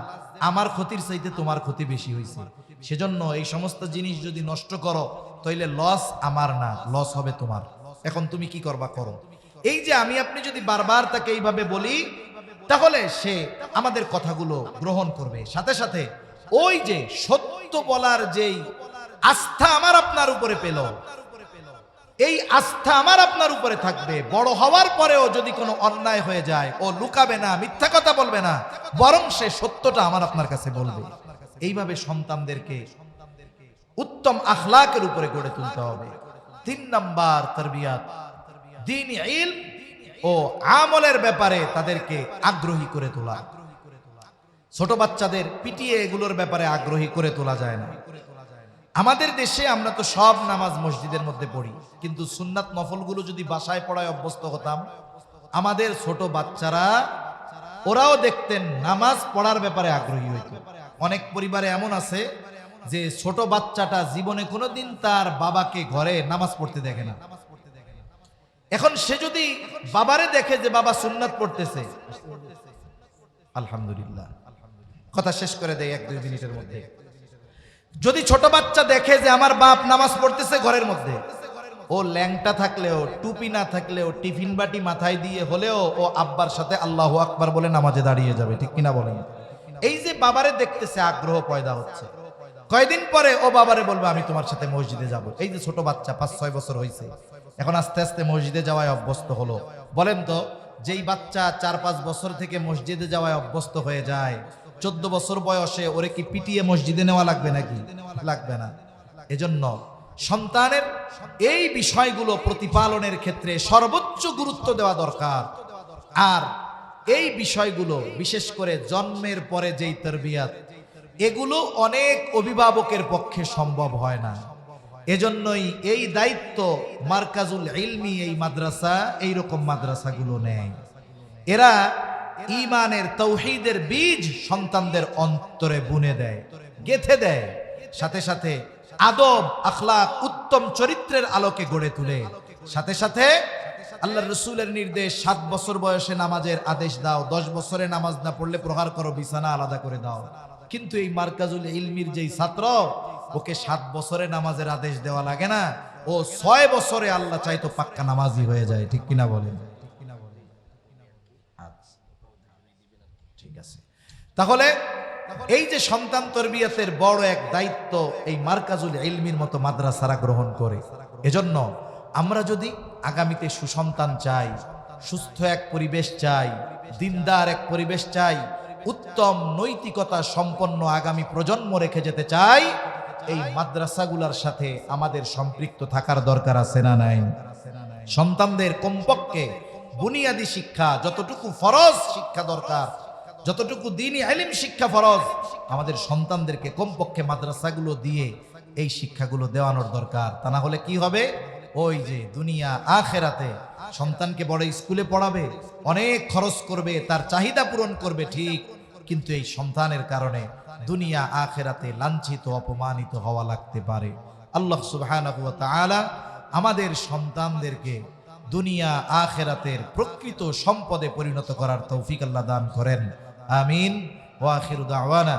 আমার ক্ষতির চাইতে তোমার ক্ষতি বেশি হয়েছে। সেজন্য এই সমস্ত জিনিস যদি নষ্ট করো, তাইলে লস আমার না, লস হবে তোমার। এখন তুমি কি করবা করো। এই যে আমি আপনি যদি বারবার তাকে এইভাবে বলি, তাহলে সে আমাদের কথাগুলো গ্রহণ করবে। সাথে সাথে ওই যে সত্য বলার যেই আস্থা আমার আপনার উপরে পেল, এই আস্থা আমার আপনার উপরে থাকবে। বড় হওয়ার পরেও যদি কোনো অন্যায় হয়ে যায়, ও লুকাবে না, মিথ্যা কথা বলবে না, বরং সে সত্যটা আমার আপনার কাছে বলবে। এইভাবে সন্তানদেরকে উত্তম আখলাকের উপরে গড়ে তুলতে হবে। 3 নাম্বার তারবিয়াত, দ্বীন ইলম ও আমলের ব্যাপারে তাদেরকে আগ্রহী করে তোলা। ছোট বাচ্চাদের পিটিয়ে এগুলোর ব্যাপারে আগ্রহী করে তোলা যায় না। আমাদের দেশে আমরা তো সব নামাজ মসজিদের মধ্যে পড়ি, কিন্তু সুন্নাত নফলগুলো যদি বাসায় পড়ায় অভ্যস্ত হতাম, আমাদের ছোট বাচ্চারা ওরাও দেখতেন নামাজ পড়ার ব্যাপারে আগ্রহী হইত। অনেক পরিবারে এমন আছে যে ছোট বাচ্চাটা জীবনে কোনোদিন তার বাবাকে ঘরে নামাজ পড়তে দেখে না। এখন সে যদি বাবারে দেখে যে বাবা সুন্নাত পড়তেছে, আলহামদুলিল্লাহ, কথা শেষ করে দেয় 1-2 মিনিটের মধ্যে। যদি ছোট বাচ্চা দেখে যে আমার বাপ নামাজ পড়তেছে ঘরের মধ্যে, ও ল্যাংটা থাকলেও, টুপি না থাকলেও, টিফিন বাটি মাথায় দিয়ে হলেও ও আব্বার সাথে আল্লাহু আকবার বলে নামাজে দাঁড়িয়ে যাবে, ঠিক কিনা বলেন? এই যে বাবারে দেখতেছে আগ্রহ পয়দা হচ্ছে, কয়দিন পরে ও বাবারে বলবে আমি তোমার সাথে মসজিদে যাব। এই যে ছোট বাচ্চা 5-6 বছর হয়েছে, এখন আস্তে আস্তে মসজিদে যাওয়ায় অভ্যস্ত হলো। বলেন তো, যেই বাচ্চা 4-5 বছর থেকে মসজিদে যাওয়ায় অভ্যস্ত হয়ে যায়, 14 বছর বয়সে ওরে কি পিটিয়ে মসজিদে নেওয়া লাগবে নাকি? লাগবে না। এজন্য সন্তানের এই বিষয়গুলো প্রতিপালনের ক্ষেত্রে সর্বোচ্চ গুরুত্ব দেওয়া দরকার। আর এই বিষয়গুলো বিশেষ করে জন্মের পরে যেই তরবিয়াত, এগুলো অনেক অভিভাবকের পক্ষে সম্ভব হয় না। এজন্যই এই দায়িত্ব মার্কাজুল ইলমি, এই মাদ্রাসা, এইরকম মাদ্রাসাগুলো নেয়। এরা ঈমানের, তাওহীদের বীজ সন্তানদের অন্তরে বুনে দেয়, গেঁথে দেয়, সাথে সাথে আদব, আখলাক, উত্তম চরিত্রের আলোকে গড়ে তুলে। সাথে সাথে আল্লাহর রাসূলের নির্দেশ, 7 বছর বয়সে নামাজের আদেশ দাও, 10 বছরে নামাজ না পড়লে প্রহার করো, বিছানা আলাদা করে দাও। কিন্তু এই মার্কাজুল ইলমির যেই ছাত্র, ওকে 7 বছরে নামাজের আদেশ দেওয়া লাগে না, ও 6 বছরে আল্লাহ চাইতো পাক্কা নামাজি হয়ে যায়, ঠিক কিনা বলেন? ঠিক আছে। তাহলে এই যে সন্তান তরবিয়তের বড় এক দায়িত্ব এই মার্কাজুল ইলমির মতো মাদ্রাসারা গ্রহণ করে। এজন্য আমরা যদি আগামীতে সুসন্তান চাই, সুস্থ এক পরিবেশ চাই, দিনদার এক পরিবেশ চাই, উত্তম নৈতিকতা সম্পন্ন আগামী প্রজন্ম রেখে যেতে চাই, এই মাদ্রাসাগুলোর সাথে আমাদের সম্পৃক্ত থাকার দরকার আছে না নাই? সন্তানদের কমপক্ষে বুনিয়াদী শিক্ষা, যতটুকু ফরজ শিক্ষা দরকার, যতটুকু দ্বীনি ইলম শিক্ষা ফরজ, আমাদের সন্তানদেরকে কমপক্ষে মাদ্রাসাগুলো দিয়ে এই শিক্ষাগুলো দেওয়ানোর দরকার। তা না হলে কি হবে? ওই যে দুনিয়া আখেরাতে সন্তানকে বড় স্কুলে পড়াবে, অনেক খরচ করবে, তার চাহিদা পূরণ করবে ঠিক, কিন্তু এই সন্তানের কারণে দুনিয়া আখেরাতে লাঞ্ছিত, অপমানিত হওয়া লাগতে পারে। আল্লাহ সুবহানাহু ওয়া তাআলা আমাদের সন্তানদেরকে দুনিয়া আখেরাতের প্রকৃত সম্পদে পরিণত করার তৌফিক আল্লাহ দান করেন। আমিন। ওয়া আখিরু দাওয়ানা